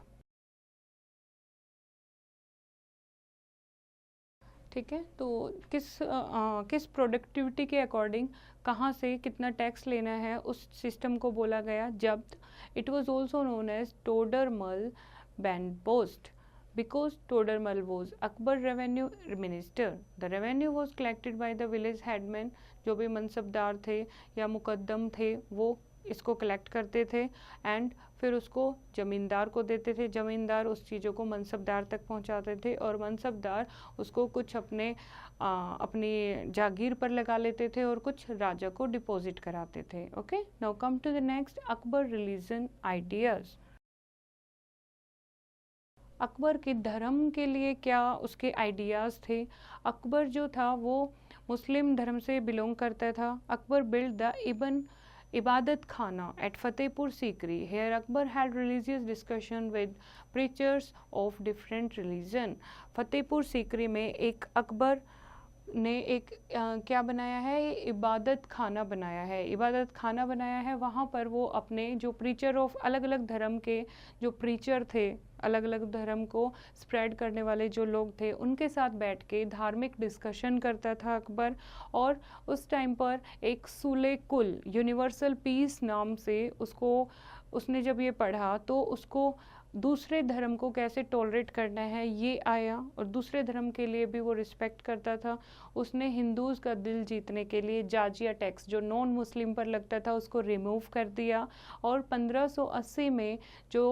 ठीक है। तो किस प्रोडक्टिविटी के अकॉर्डिंग कहाँ से कितना टैक्स लेना है, उस सिस्टम को बोला गया जब्त। It was also known as Todarmal बैंडपोस्ट because Todermal was Akbar revenue minister. The revenue was collected by the village headmen, जो भी मनसबदार थे या मुकद्दम थे वो इसको कलेक्ट करते थे, एंड फिर उसको ज़मींदार को देते थे। ज़मींदार उस चीज़ों को मनसबदार तक पहुंचाते थे और मनसबदार उसको कुछ अपनी जागीर पर लगा लेते थे और कुछ राजा को डिपॉजिट कराते थे। Okay, now come to the next, Akbar religion ideas. Akbar के धर्म के लिए क्या उसके आइडियाज़ थे। अकबर जो था वो मुस्लिम धर्म से बिलोंग करता था। Akbar build the Ibadat Khana at Fatehpur Sikri. Here Akbar had religious discussion with preachers of different religion. Fatehpur Sikri में एक अकबर ने एक क्या बनाया है, इबादत खाना बनाया है। इबादत खाना बनाया है, वहाँ पर वो अपने जो प्रीचर ऑफ अलग अलग धर्म के जो प्रीचर थे, अलग अलग धर्म को स्प्रेड करने वाले जो लोग थे, उनके साथ बैठ के धार्मिक डिस्कशन करता था अकबर। और उस टाइम पर एक सूले कुल यूनिवर्सल पीस नाम से उसने जब ये पढ़ा तो उसको दूसरे धर्म को कैसे टॉलरेट करना है ये आया, और दूसरे धर्म के लिए भी वो रिस्पेक्ट करता था। उसने हिंदूज़ का दिल जीतने के लिए जाजिया टैक्स जो नॉन मुस्लिम पर लगता था उसको रिमूव कर दिया। और 1580 में जो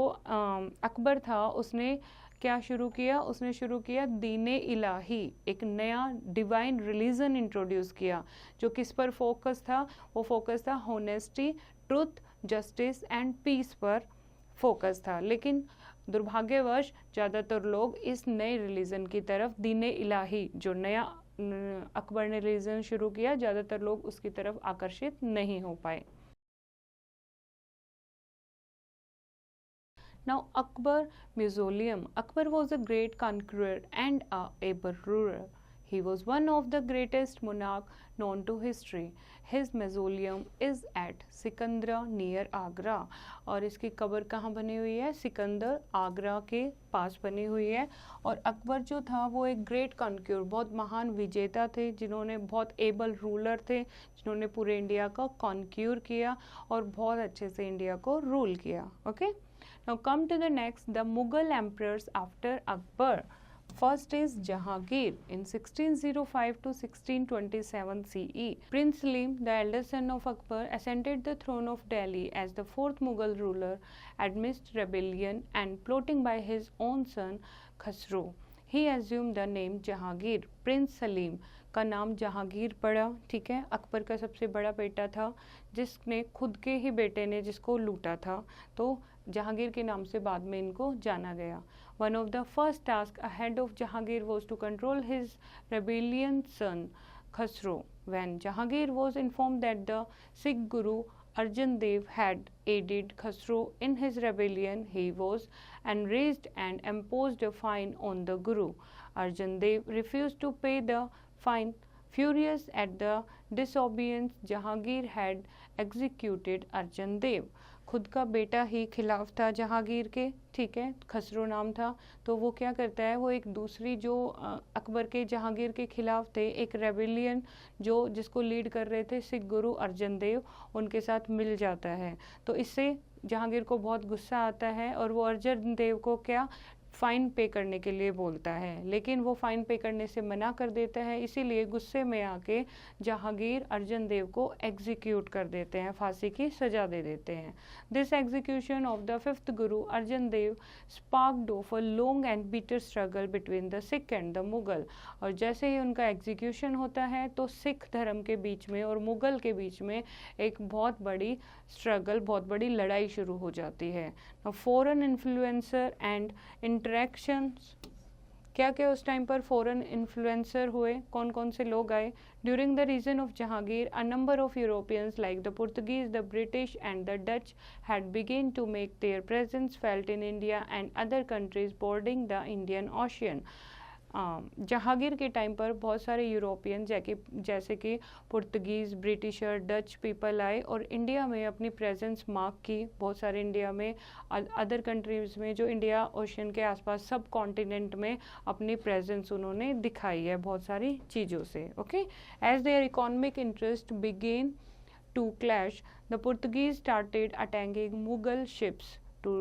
अकबर था उसने क्या शुरू किया, उसने शुरू किया दीने इलाही, एक नया डिवाइन रिलीजन इंट्रोड्यूस किया जो किस पर फोकस था, वो फोकस था honesty, truth, justice and peace पर फोकस था। लेकिन दुर्भाग्यवश ज़्यादातर लोग इस नए रिलीजन की तरफ, दीने इलाही जो नया अकबर ने रिलीजन शुरू किया, ज़्यादातर लोग उसकी तरफ आकर्षित नहीं हो पाए। Now Akbar Mausoleum. Akbar was a great conqueror and a able ruler. He was one of the greatest monarch known to history. His mausoleum is at Sikandra near Agra, और इसकी कब्र कहाँ बनी हुई है, सिकंदर आगरा के पास बनी हुई है। और अकबर जो था वो एक ग्रेट कॉन्क्यूर, बहुत महान विजेता थे, जिन्होंने बहुत एबल रूलर थे, जिन्होंने पूरे इंडिया का कॉन्क्यूर किया और बहुत अच्छे से इंडिया को रूल किया। Okay, now come to the next, the Mughal emperors after Akbar. First is Jahangir in 1605 to 1627 CE. Prince Salim, the eldest son of Akbar, ascended the throne of Delhi as the 4th Mughal ruler amidst rebellion and plotting by his own son Khusro. He assumed the name Jahangir. Prince Salim का नाम जहांगीर पड़ा, ठीक है। अकबर का सबसे बड़ा बेटा था जिसने खुद के ही बेटे ने जिसको लूटा था, तो जहांगीर के नाम से बाद में इनको जाना गया। One of the first tasks ahead of Jahangir was to control his rebellion son Khusro. When Jahangir was informed that the Sikh Guru Arjan Dev had aided Khusro in his rebellion, he was enraged and imposed a fine on the Guru. Arjan Dev refused to pay the fine. Furious at the disobedience, Jahangir had executed Arjan Dev. खुद का बेटा ही खिलाफ था जहांगीर के, ठीक है, खसरो नाम था, तो वो क्या करता है, वो एक दूसरी जो अकबर के जहांगीर के खिलाफ थे, एक रेबेलियन जो जिसको लीड कर रहे थे सिख गुरु अर्जन देव, उनके साथ मिल जाता है। तो इससे जहांगीर को बहुत गुस्सा आता है और वो अर्जन देव को क्या फ़ाइन पे करने के लिए बोलता है, लेकिन वो फ़ाइन पे करने से मना कर देता है। इसीलिए गुस्से में आके जहांगीर अर्जन देव को एग्जीक्यूट कर देते हैं, फांसी की सज़ा दे देते हैं। This execution of the fifth Guru Arjan Dev sparked off a long and bitter struggle between the Sikh and the Mughal. और जैसे ही उनका एग्जीक्यूशन होता है तो सिख धर्म के बीच में और मुगल के बीच में एक बहुत बड़ी स्ट्रगल, बहुत बड़ी लड़ाई शुरू हो जाती है। फॉरेन इन्फ्लुएंसर एंड इंटरेक्शंस, क्या क्या उस टाइम पर फॉरेन इन्फ्लुएंसर हुए, कौन कौन से लोग आए? During the reign of Jahangir a number of Europeans like the Portuguese, the British and the Dutch had begun to make their presence felt in India and other countries bordering the Indian Ocean. Jahangir के time पर बहुत सारे European जैसे कि Portuguese, britisher, Dutch people आए और India में अपनी प्रेजेंस मार्क की। बहुत सारे इंडिया में, अदर कंट्रीज़ में, जो इंडिया ओशन के आसपास सब कॉन्टिनेंट में अपनी प्रेजेंस उन्होंने दिखाई है बहुत सारी चीज़ों से। Okay, as their economic interest began to clash, the Portuguese started attacking Mughal ships to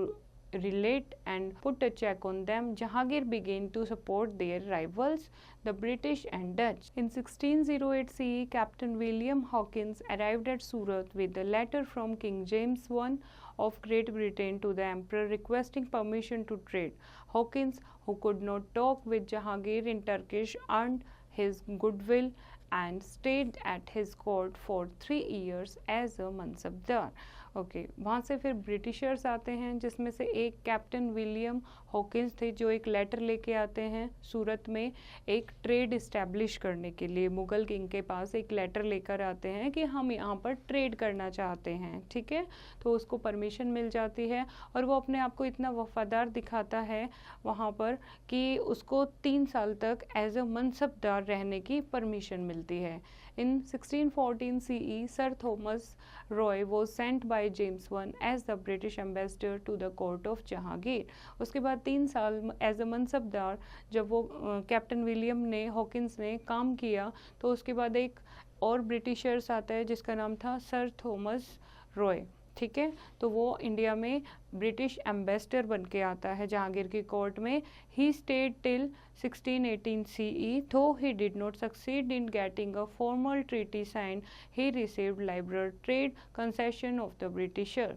relate and put a check on them. Jahangir began to support their rivals, the British and Dutch. In 1608 CE, Captain William Hawkins arrived at Surat with a letter from King James I of Great Britain to the Emperor requesting permission to trade. Hawkins, who could not talk with Jahangir in Turkish, earned his goodwill and stayed at his court for 3 years as a mansabdar. Okay, वहाँ से फिर Britishers आते हैं, जिसमें से एक captain William Hawkins थे, जो एक लेटर लेके आते हैं सूरत में एक ट्रेड इस्टेब्लिश करने के लिए। मुगल किंग के पास एक लेटर लेकर आते हैं कि हम यहाँ पर ट्रेड करना चाहते हैं, ठीक है, तो उसको परमिशन मिल जाती है और वो अपने आप को इतना वफादार दिखाता है वहाँ पर कि उसको 3 साल तक एज अ मनसबदार रहने की परमिशन मिलती है। In 1614 CE, Sir Thomas Roy was sent by James I as the British ambassador to the court of Jahangir. उसके बाद 3 साल एज अ मनसबदार जब वो कैप्टन विलियम ने, हॉकिंस ने काम किया, तो उसके बाद एक और ब्रिटिशर्स आता है जिसका नाम था सर थॉमस रॉय, ठीक है, तो वो इंडिया में ब्रिटिश एम्बेसडर बन के आता है जहांगीर की कोर्ट में। He stayed till 1618 CE, though he did not succeed in getting a formal treaty signed, he received liberal trade concession of the Britisher.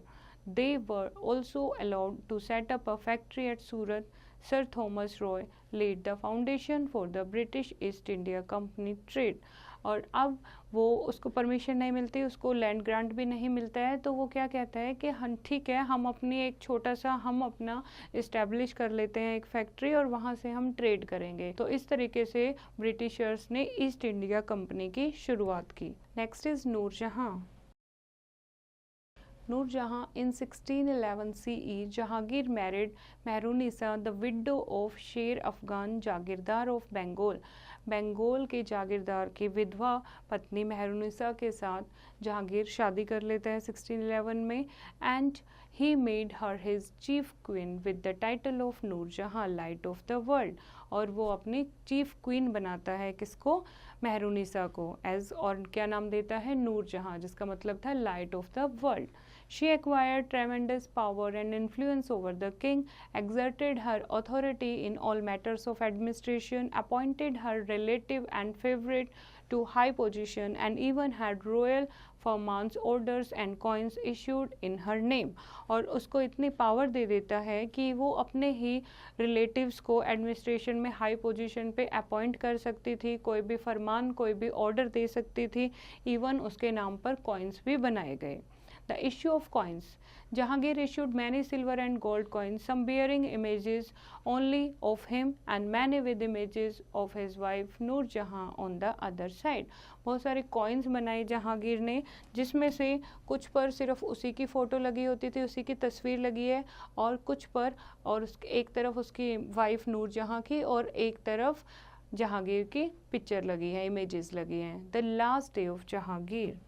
They were also allowed to set up a factory at Surat. Sir Thomas Roy laid the foundation for the British East India Company trade. और अब वो उसको permission नहीं मिलती, उसको land grant भी नहीं मिलता है, तो वो क्या कहता है कि हम ठीक है, हम अपनी एक छोटा सा हम अपना इस्टेब्लिश कर लेते हैं एक फैक्ट्री और वहाँ से हम ट्रेड करेंगे। तो इस तरीके से ब्रिटिशर्स ने ईस्ट इंडिया कंपनी की शुरुआत की। Next is Nurjahan. Nurjahan in 1611 CE, Jahangir married Mehrunisa, the widow of Sher Afghan Jagirdar of Bengal. Bengal के जागीरदार की विधवा पत्नी मेहरुनिसा के साथ जहांगीर शादी कर लेता है 1611 में, and he made her his chief queen with the title of Nurjahan, light of the world. और वो अपनी चीफ क्वीन बनाता है किसको? मेहरुनिसा को, एज, और क्या नाम देता है? नूरजहाँ, जिसका मतलब था light of the world. She acquired tremendous power and influence over the king, exerted her authority in all matters of administration, appointed her relative and favorite to high position, and even had royal फरमान्स, orders and coins issued in her name. और उसको इतनी power दे देता है कि वो अपने ही relatives को administration में हाई पोजीशन पे अपॉइंट कर सकती थी, कोई भी फरमान, कोई भी ऑर्डर दे सकती थी, इवन उसके नाम पर कॉइन्स भी बनाए गए। The issue of coins. Jahangir issued many silver and gold coins, some bearing images only of him and many with images of his wife Noor Jahan on the other side. बहुत सारे coins बनाए जहांगीर ने, जिसमें से कुछ पर सिर्फ उसी की फ़ोटो लगी होती थी, उसी की तस्वीर लगी है, और कुछ पर, और एक तरफ उसकी वाइफ नूर जहाँ की और एक तरफ जहांगीर की पिक्चर लगी है, इमेजेस लगी हैं। The last day of Jahangir,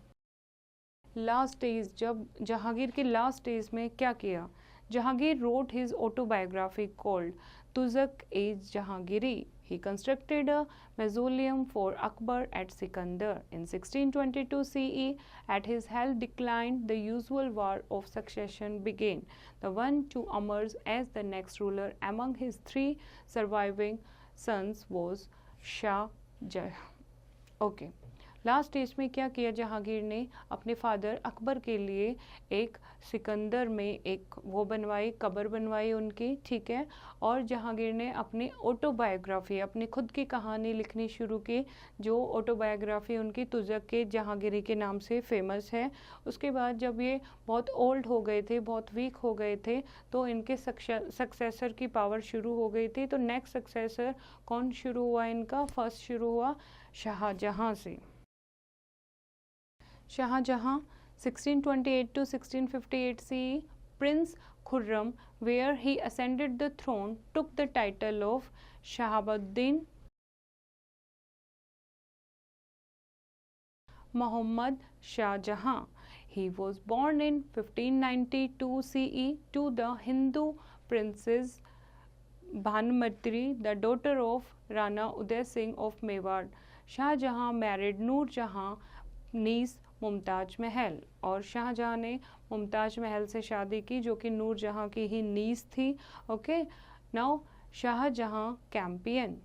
last days, जब जहांगीर के लास्ट डेज में क्या किया? Jahangir wrote his autobiography called Tuzak-e-Jahangiri. He constructed a mausoleum for Akbar at Sikandar. In 1622 CE, at his health declined, the usual war of succession began. The one to emerge as the next ruler among his three surviving sons was Shah Jahan. Okay. Last stage में क्या किया जहांगीर ने? अपने father Akbar के लिए एक सिकंदर में एक वो बनवाई, कब्र बनवाई उनकी, ठीक है। और जहांगीर ने अपनी ऑटोबायोग्राफी, अपनी खुद की कहानी लिखनी शुरू की, जो ऑटोबायोग्राफी उनकी तुज़क के जहांगीरी के नाम से फेमस है। उसके बाद जब ये बहुत ओल्ड हो गए थे, बहुत वीक हो गए थे, तो इनके सक्सेसर की पावर शुरू हो गई थी। तो नेक्स्ट सक्सेसर कौन शुरू हुआ इनका? फर्स्ट शुरू हुआ शाहजहां से। Shahjahan 1628 to 1658 CE, Prince Khurram, where he ascended the throne, took the title of Shahabuddin Muhammad Shah Jahan. He was born in 1592 CE to the Hindu princess Bhanumati, the daughter of Rana Uday Singh of Mewar. Shah Jahan married Noor Jahan, niece Mumtaz Mahal, और शाहजहां ने मुमताज महल से शादी की जो कि नूर जहां की ही नीस थी। Okay, now Shahjahan campaign.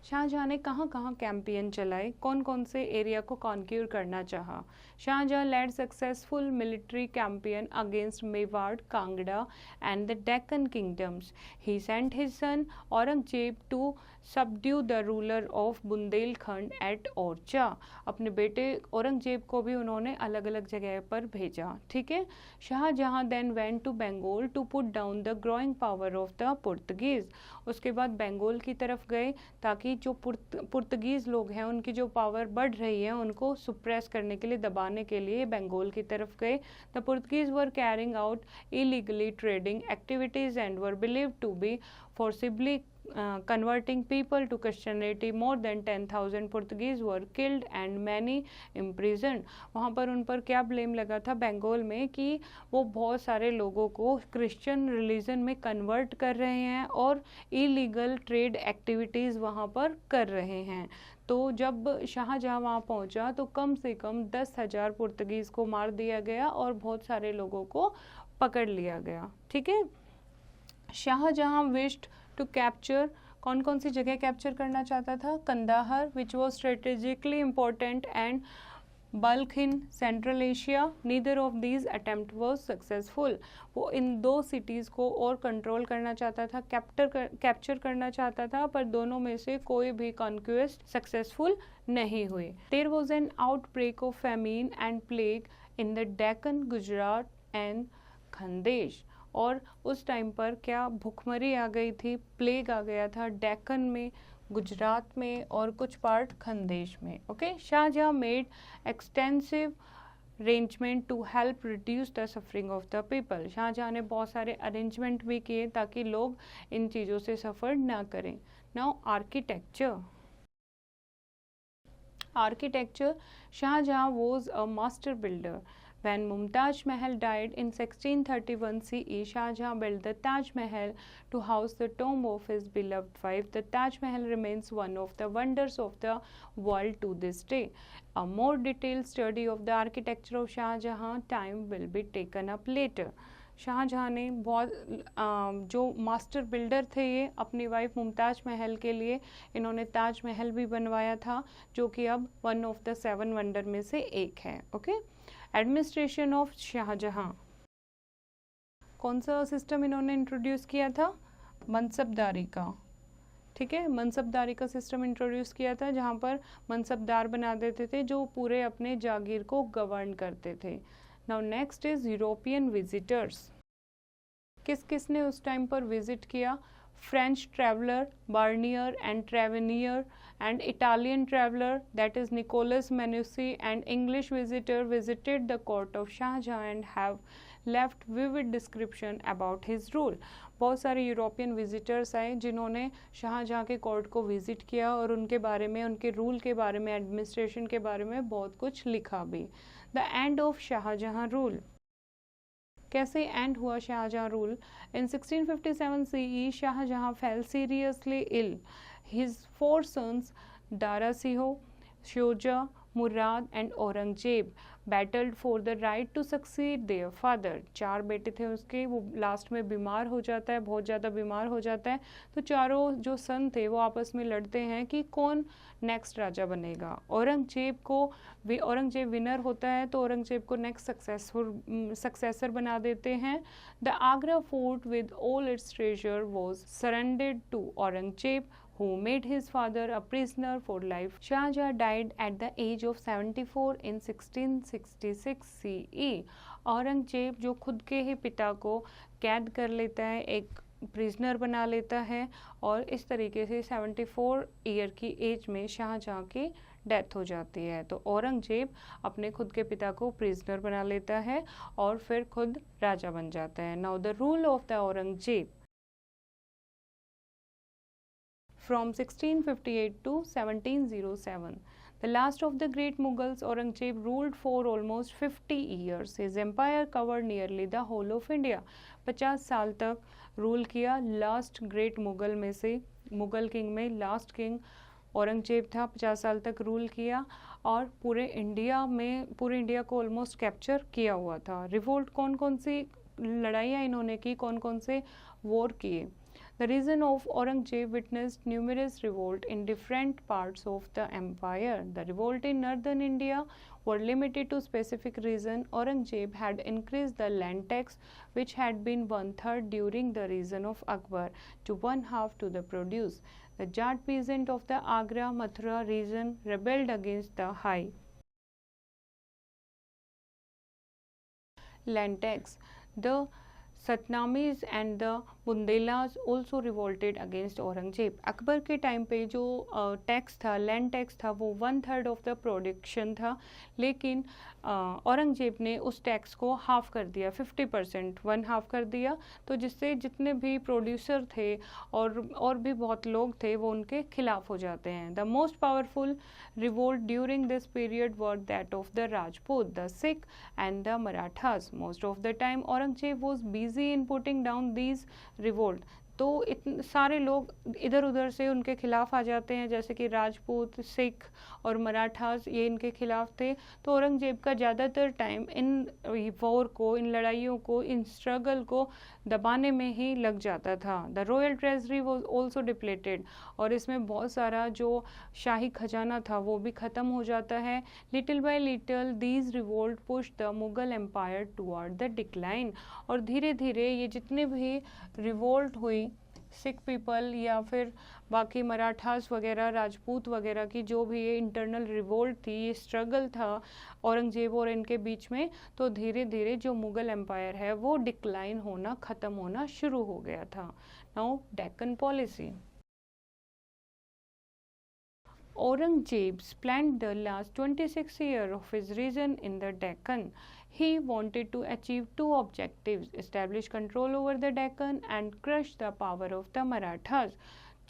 Shahjahan ने कहाँ कहाँ कैंपियन चलाए, कौन कौन से एरिया को कॉन्क्यूर करना चाहा? Shahjahan led successful military campaign against Mewar, Kangra and the Deccan kingdoms. He sent his son Aurangzeb to subdue the ruler of Bundelkhand at Orchha. अपने बेटे औरंगजेब को भी उन्होंने अलग अलग जगह पर भेजा, ठीक है। Shahjahan then went to Bengal to put down the growing power of the Portuguese. उसके बाद बंगाल की तरफ गए ताकि जो पुर्तगीज़ लोग हैं उनकी जो पावर बढ़ रही है उनको सुप्रेस करने के लिए, दबाने के लिए बंगाल की तरफ गए। The Portuguese were carrying out illegally trading activities and were believed to be forcibly converting people to Christianity. More than 10,000 Portuguese were killed and many imprisoned. वहाँ पर उन पर क्या ब्लेम लगा था बंगाल में कि वो बहुत सारे लोगों को क्रिश्चियन रिलीजन में कन्वर्ट कर रहे हैं और इलीगल ट्रेड एक्टिविटीज़ वहाँ पर कर रहे हैं। तो जब शाहजहां वहाँ पहुँचा तो कम से कम 10,000 पुर्तगीज़ को मार दिया गया और बहुत सारे लोगों को पकड़ लिया गया, ठीक है। शाहजहां विश्ड टू कैप्चर, कौन कौन सी जगह कैप्चर करना चाहता था? Kandahar which was strategically important and bulk in central Asia. Neither of these attempt was successful. वो इन दो सिटीज़ को और कंट्रोल करना चाहता था, कैप्चर करना चाहता था, पर दोनों में से कोई भी कॉन्क्वेस्ट सक्सेसफुल नहीं हुई। There was an outbreak of famine and plague in the Deccan, Gujarat and Khandesh. और उस टाइम पर क्या भुखमरी आ गई थी, प्लेग आ गया था डेक्कन में, गुजरात में और कुछ पार्ट खंदेश में। Okay, Shahjahan made extensive arrangement to help reduce the suffering of the people. Shahjahan ने बहुत सारे अरेंजमेंट भी किए ताकि लोग इन चीज़ों से सफ़र ना करें। Now architecture. Architecture, Shahjahan was a master builder. When Mumtaz Mahal died in 1631 CE, Shahjahan built the Taj Mahal to house the tomb of his beloved wife. The Taj Mahal remains one of the wonders of the world to this day. A more detailed study of the architecture of Shahjahan time will be taken up later. Shahjahan ने बहुत जो master builder थे ये अपनी wife Mumtaz महल के लिए, इन्होंने ताज महल भी बनवाया था जो कि अब वन ऑफ द 7 वंडर में से एक है। ओके, एडमिनिस्ट्रेशन ऑफ शाहजहां, कौन सा सिस्टम इन्होंने इंट्रोड्यूस किया था? मनसबदारी का, ठीक है। मनसबदारी का सिस्टम इंट्रोड्यूस किया था जहाँ पर मनसबदार बना देते थे जो पूरे अपने जागीर को गवर्न करते थे। Now next is European visitors. किस किस ने उस टाइम पर विजिट किया? French traveler Barnier and Tavernier, and Italian traveler, that is Nicolas Manussi, and English visitor visited the court of Shah Jahan and have left vivid description about his rule. बहुत सारे European visitors आए जिन्होंने शाहजहाँ के court को visit किया और उनके बारे में, उनके रूल के बारे में, एडमिनिस्ट्रेशन के बारे में बहुत कुछ लिखा भी. The end of Shahjahan rule. कैसे एंड हुआ Shahjahan rule? In 1657 CE Shahjahan fell seriously ill. His 4 sons Dara Singh, Shuja, Murad and Aurangzeb battled for the right to succeed their father. 4 बेटे थे उसके, वो लास्ट में बीमार हो जाता है, बहुत ज़्यादा बीमार हो जाता है, तो चारों जो सन थे वो आपस में लड़ते हैं कि कौन नेक्स्ट राजा बनेगा. औरंगजेब विनर होता है तो औरंगजेब को नेक्स्ट सक्सेसर बना देते हैं. The Agra fort with all its treasure was surrendered to Aurangzeb, who made his father a prisoner for life. Shah Jahan died at the age of 74 in 1666 CE. Aurangzeb जो खुद के ही पिता को कैद कर लेता है, एक प्रिजनर बना लेता है, और इस तरीके से 74 ईयर की एज में शाहजहाँ की डेथ हो जाती है. तो औरंगजेब अपने खुद के पिता को प्रिजनर बना लेता है और फिर खुद राजा बन जाता है. Now the rule of the Aurangzeb from 1658 to 1707. The last of the great Mughals, Aurangzeb ruled for almost 50 years. His empire covered nearly the whole of India. 50 साल तक रूल किया. लास्ट ग्रेट मुगल में से, मुगल किंग में लास्ट किंग औरंगजेब था. 50 साल तक rule किया और पूरे इंडिया को ऑलमोस्ट कैप्चर किया हुआ था. रिवोल्ट, कौन कौन सी लड़ाइयाँ इन्होंने की, कौन कौन से वॉर किए. The reign of Aurangzeb witnessed numerous revolts in different parts of the empire. The revolt in northern India were limited to specific reason. Aurangzeb had increased the land tax, which had been 1/3 during the reign of Akbar, to 1/2 to the produce. The Jat peasant of the Agra Mathura region rebelled against the high land tax. The Satnamis and the Bundelas also revolted against Aurangzeb. Akbar के time पे जो tax था, land tax था, वो 1/3 of the production था, लेकिन औरंगजेब ने उस टैक्स को हाफ कर दिया, 50%, 1/2 कर दिया. तो जिससे जितने भी प्रोड्यूसर थे और भी बहुत लोग थे वो उनके खिलाफ हो जाते हैं. The most powerful revolt during this period were that of the Rajput, the Sikh and the Marathas. Most of the time Aurangzeb was busy in putting down these revolt. तो इतने सारे लोग इधर उधर से उनके खिलाफ आ जाते हैं, जैसे कि राजपूत, सिख और मराठास, ये इनके खिलाफ थे. तो औरंगजेब का ज़्यादातर टाइम इन वॉर को, इन लड़ाइयों को, इन स्ट्रगल को दबाने में ही लग जाता था. The royal treasury was also depleted, और इसमें बहुत सारा जो शाही खजाना था वो भी ख़त्म हो जाता है. Little by little these revolt push the Mughal empire toward the decline. और धीरे धीरे ये जितने भी रिवोल्ट हुई, सिख पीपल या फिर बाकी मराठास वगैरह, राजपूत वगैरह की जो भी ये इंटरनल रिवोल्ट थी, ये स्ट्रगल था औरंगजेब और इनके बीच में, तो धीरे धीरे जो मुगल एम्पायर है वो डिक्लाइन होना, ख़त्म होना शुरू हो गया था. Now Deccan policy. Aurangzeb spent the last 26 years of his reign in the Deccan. He wanted to achieve 2 objectives: establish control over the Deccan and crush the power of the Marathas.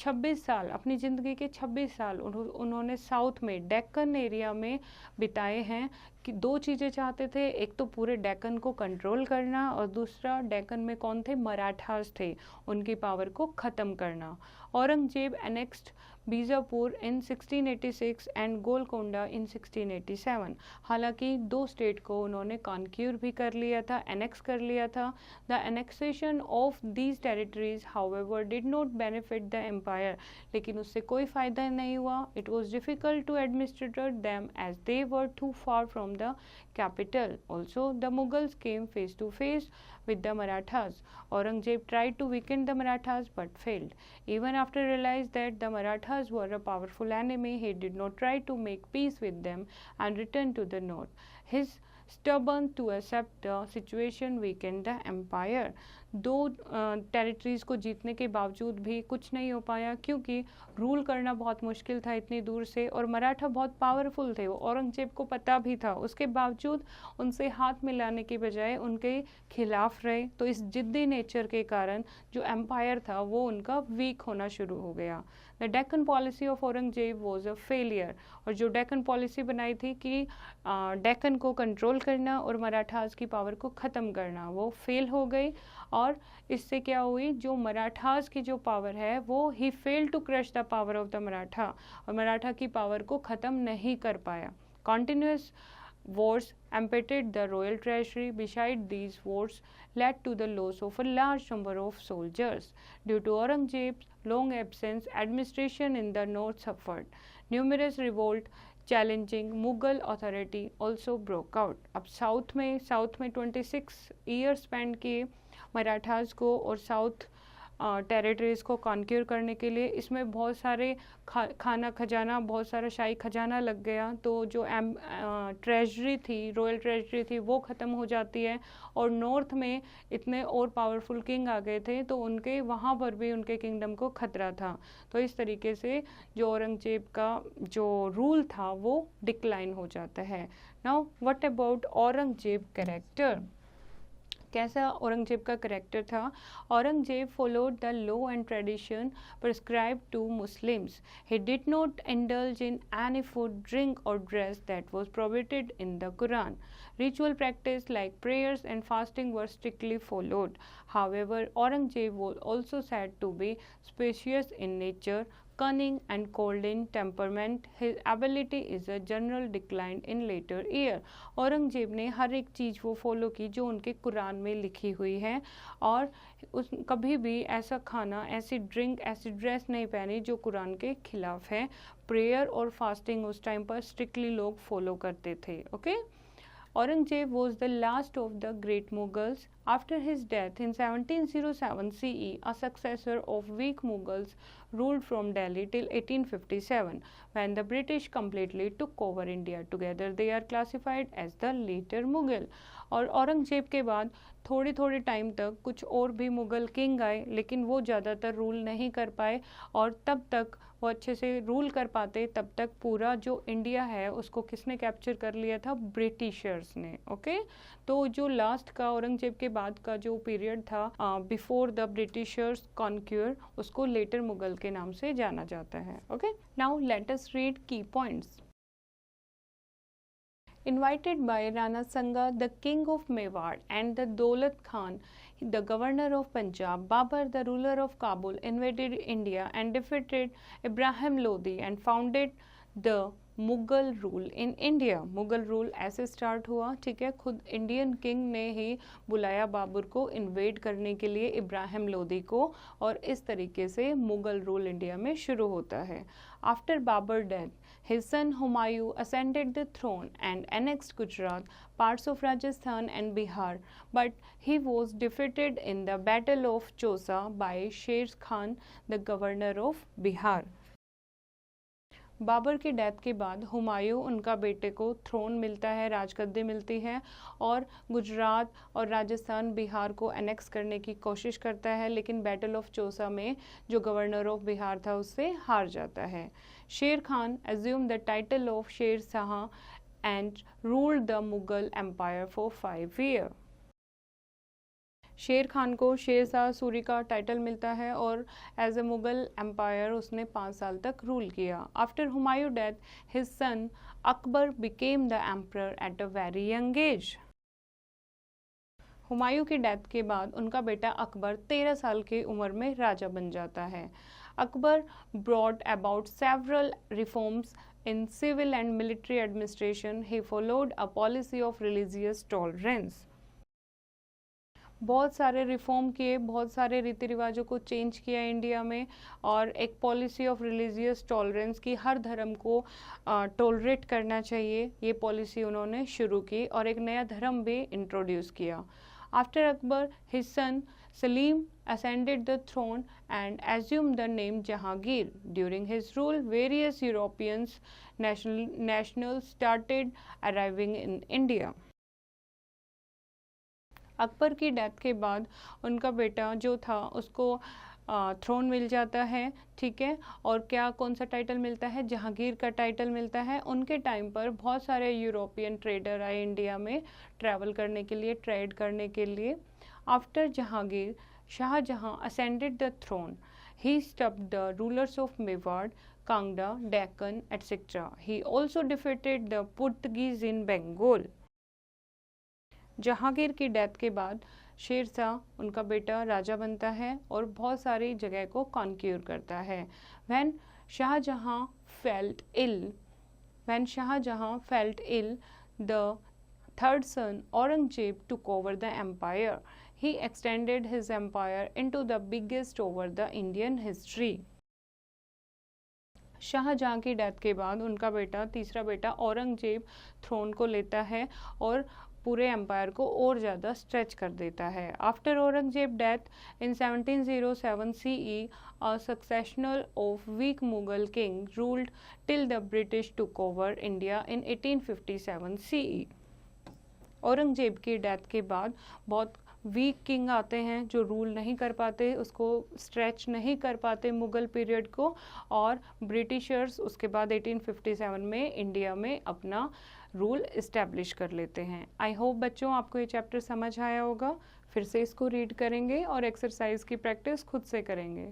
26 साल, अपनी ज़िंदगी के 26 साल उन्होंने साउथ में, Deccan area में बिताए हैं. कि 2 चीज़ें चाहते थे, एक तो पूरे डेक्कन को कंट्रोल करना और दूसरा डेक्कन में कौन थे, मराठास थे, उनकी पावर को ख़त्म करना. Aurangzeb annexed Bijapur in 1686 and Golconda in 1687. हालांकि 2 स्टेट को उन्होंने कॉन्क्यूर भी कर लिया था, एनेक्स कर लिया था. The annexation of these territories however did not benefit the empire. लेकिन उससे कोई फ़ायदा नहीं हुआ. It was difficult to administrate them as they were too far from the capital. Also, the Mughals came face to face with the Marathas. Aurangzeb tried to weaken the Marathas but failed. Even after realized that the Marathas were a powerful enemy, he did not try to make peace with them and return to the north. His stubborn to accept the situation weakened the empire. दो territories को जीतने के बावजूद भी कुछ नहीं हो पाया, क्योंकि रूल करना बहुत मुश्किल था इतनी दूर से, और मराठा बहुत पावरफुल थे, वो औरंगजेब को पता भी था। उसके बावजूद उनसे हाथ मिलाने की बजाय उनके खिलाफ रहे। तो इस जिद्दी नेचर के कारण जो एम्पायर था वो उनका वीक होना शुरू हो गया। The Deccan policy of Aurangzeb was a failure. और जो डेक्कन पॉलिसी बनाई थी कि डेक्कन को कंट्रोल करना और मराठास की पावर को ख़त्म करना, वो फेल हो गई। और इससे क्या हुई, जो मराठास की जो पावर है वो he failed to crush the power of the Maratha, और मराठा की पावर को ख़त्म नहीं कर पाया। Continuous wars impeded the royal treasury. Besides, these wars led to the loss of a large number of soldiers. Due to Aurangzeb's long absence, administration in the north suffered. Numerous revolts challenging Mughal authority also broke out. अब south में 26 years spend किए मराठास को और south territories को conquer करने के लिए। इसमें बहुत सारे खाना खजाना, बहुत सारा शाही खजाना लग गया। तो जो ट्रेजरी थी, रॉयल ट्रेजरी थी, वो ख़त्म हो जाती है। और नॉर्थ में इतने और पावरफुल किंग आ गए थे, तो उनके वहाँ पर भी उनके किंगडम को खतरा था। तो इस तरीके से जो औरंगजेब का जो रूल था वो डिक्लाइन हो जाता है। Now what about Aurangzeb character? कैसा औरंगजेब का करेक्टर था? Aurangzeb followed the law and tradition prescribe to Muslims. He did not indulge in any food, drink और dress that was prohibited in the Quran. Ritual practice like prayers and fasting were strictly followed. However, Aurangzeb was also said to be specious in nature, cunning and cold in temperament. His ability is a general decline in later year. Aurangzeb ने हर एक चीज़ वो follow की जो उनके कुरान में लिखी हुई है, और कभी भी ऐसा खाना, ऐसी ड्रिंक, ऐसी ड्रेस नहीं पहनी जो कुरान के खिलाफ है। प्रेयर और फास्टिंग उस टाइम पर स्ट्रिक्टली लोग फॉलो करते थे। Okay. Aurangzeb was the last of the great Mughals. After his death in 1707 CE, a successor of weak Mughals ruled from Delhi till 1857, when the British completely took over India. Together they are classified as the later Mughal. और औरंगजेब के बाद थोड़ी time तक कुछ और भी Mughal king आए, लेकिन वो ज़्यादातर रूल नहीं कर पाए, और तब तक वो अच्छे से रूल कर पाते तब तक पूरा जो इंडिया है उसको किसने कैप्चर कर लिया था? ब्रिटिशर्स ने। ओके। तो जो लास्ट का औरंगजेब के बाद का जो पीरियड था बिफोर द ब्रिटिशर्स कॉन्क्यूर, उसको लेटर मुग़ल के नाम से जाना जाता है। Okay. Now let us read की points. Invited by Rana Sanga, the king of Mewar, and the Daulat Khan, the governor of Punjab, Babur, the ruler of Kabul, invaded India and defeated Ibrahim Lodi and founded the Mughal rule in India. Mughal rule ऐसे start हुआ, ठीक है। खुद Indian king ने ही बुलाया बाबर को invade करने के लिए, इब्राहिम लोदी को, और इस तरीके से मुग़ल रूल इंडिया में शुरू होता है। After Babur death, his son Humayun ascended the throne and annexed Gujarat, parts of Rajasthan and Bihar, but he was defeated in the Battle of Chausa by Sher Khan, the governor of Bihar. Babur की death के बाद हुमायूं, उनका बेटे को throne मिलता है, राजगद्दी मिलती है, और गुजरात और राजस्थान, बिहार को एनेक्स करने की कोशिश करता है, लेकिन बैटल ऑफ चौसा में जो गवर्नर ऑफ बिहार था उससे हार जाता है। Sher Khan assume the title of Sher Shah and ruled the Mughal empire for 5 year. Sher Khan को शेर शाह सूरी का टाइटल मिलता है और एज ए मुग़ल एम्पायर उसने 5 साल तक रूल किया। After Humayun death, his son Akbar became the emperor at a very young age. Humayun की डेथ के बाद उनका बेटा अकबर 13 साल की उम्र में राजा बन जाता है। Akbar brought about several reforms in civil and military administration. He followed a policy of religious tolerance. बहुत सारे रिफॉर्म किए, बहुत सारे रीति रिवाजों को चेंज किया इंडिया में, और एक पॉलिसी ऑफ रिलीजियस टॉलरेंस की, हर धर्म को टॉलरेट करना चाहिए, ये पॉलिसी उन्होंने शुरू की, और एक नया धर्म भी इंट्रोड्यूस किया। After Akbar, his son Salim ascended the throne and assumed the name Jahangir. During his rule, various European nationals started arriving in India. Akbar की डेथ के बाद उनका बेटा जो था उसको थ्रोन मिल जाता है, ठीक है। और क्या कौन सा टाइटल मिलता है? जहांगीर का टाइटल मिलता है। उनके टाइम पर बहुत सारे यूरोपियन ट्रेडर आए इंडिया में ट्रैवल करने के लिए, ट्रेड करने के लिए। After Jahangir, Shahjahan ascended the throne. He stopped the rulers of Mewar, Kangda, Deccan, etc. He also defeated the Portuguese in Bengal. Jahangir की डेथ के बाद शेर शाह उनका बेटा राजा बनता है और बहुत सारी जगह को कॉन्क्यूर करता है। When Shahjahan felt ill, the third son Aurangzeb took over the empire. He extended his empire into the biggest over the Indian history. Shahjahan की डेथ के बाद उनका बेटा, तीसरा बेटा औरंगजेब थ्रोन को लेता है और पूरे एम्पायर को और ज़्यादा स्ट्रेच कर देता है। After Aurangzeb death in 1707 CE, a succession of weak Mughal king ruled till the British took over India in 1857 CE. Aurangzeb की डेथ के बाद बहुत वीक किंग आते हैं जो रूल नहीं कर पाते, उसको स्ट्रेच नहीं कर पाते मुग़ल पीरियड को, और ब्रिटिशर्स उसके बाद 1857 में इंडिया में अपना रूल इस्टेब्लिश कर लेते हैं। आई होप बच्चों आपको ये चैप्टर समझ आया होगा। फिर से इसको रीड करेंगे और एक्सरसाइज की प्रैक्टिस खुद से करेंगे।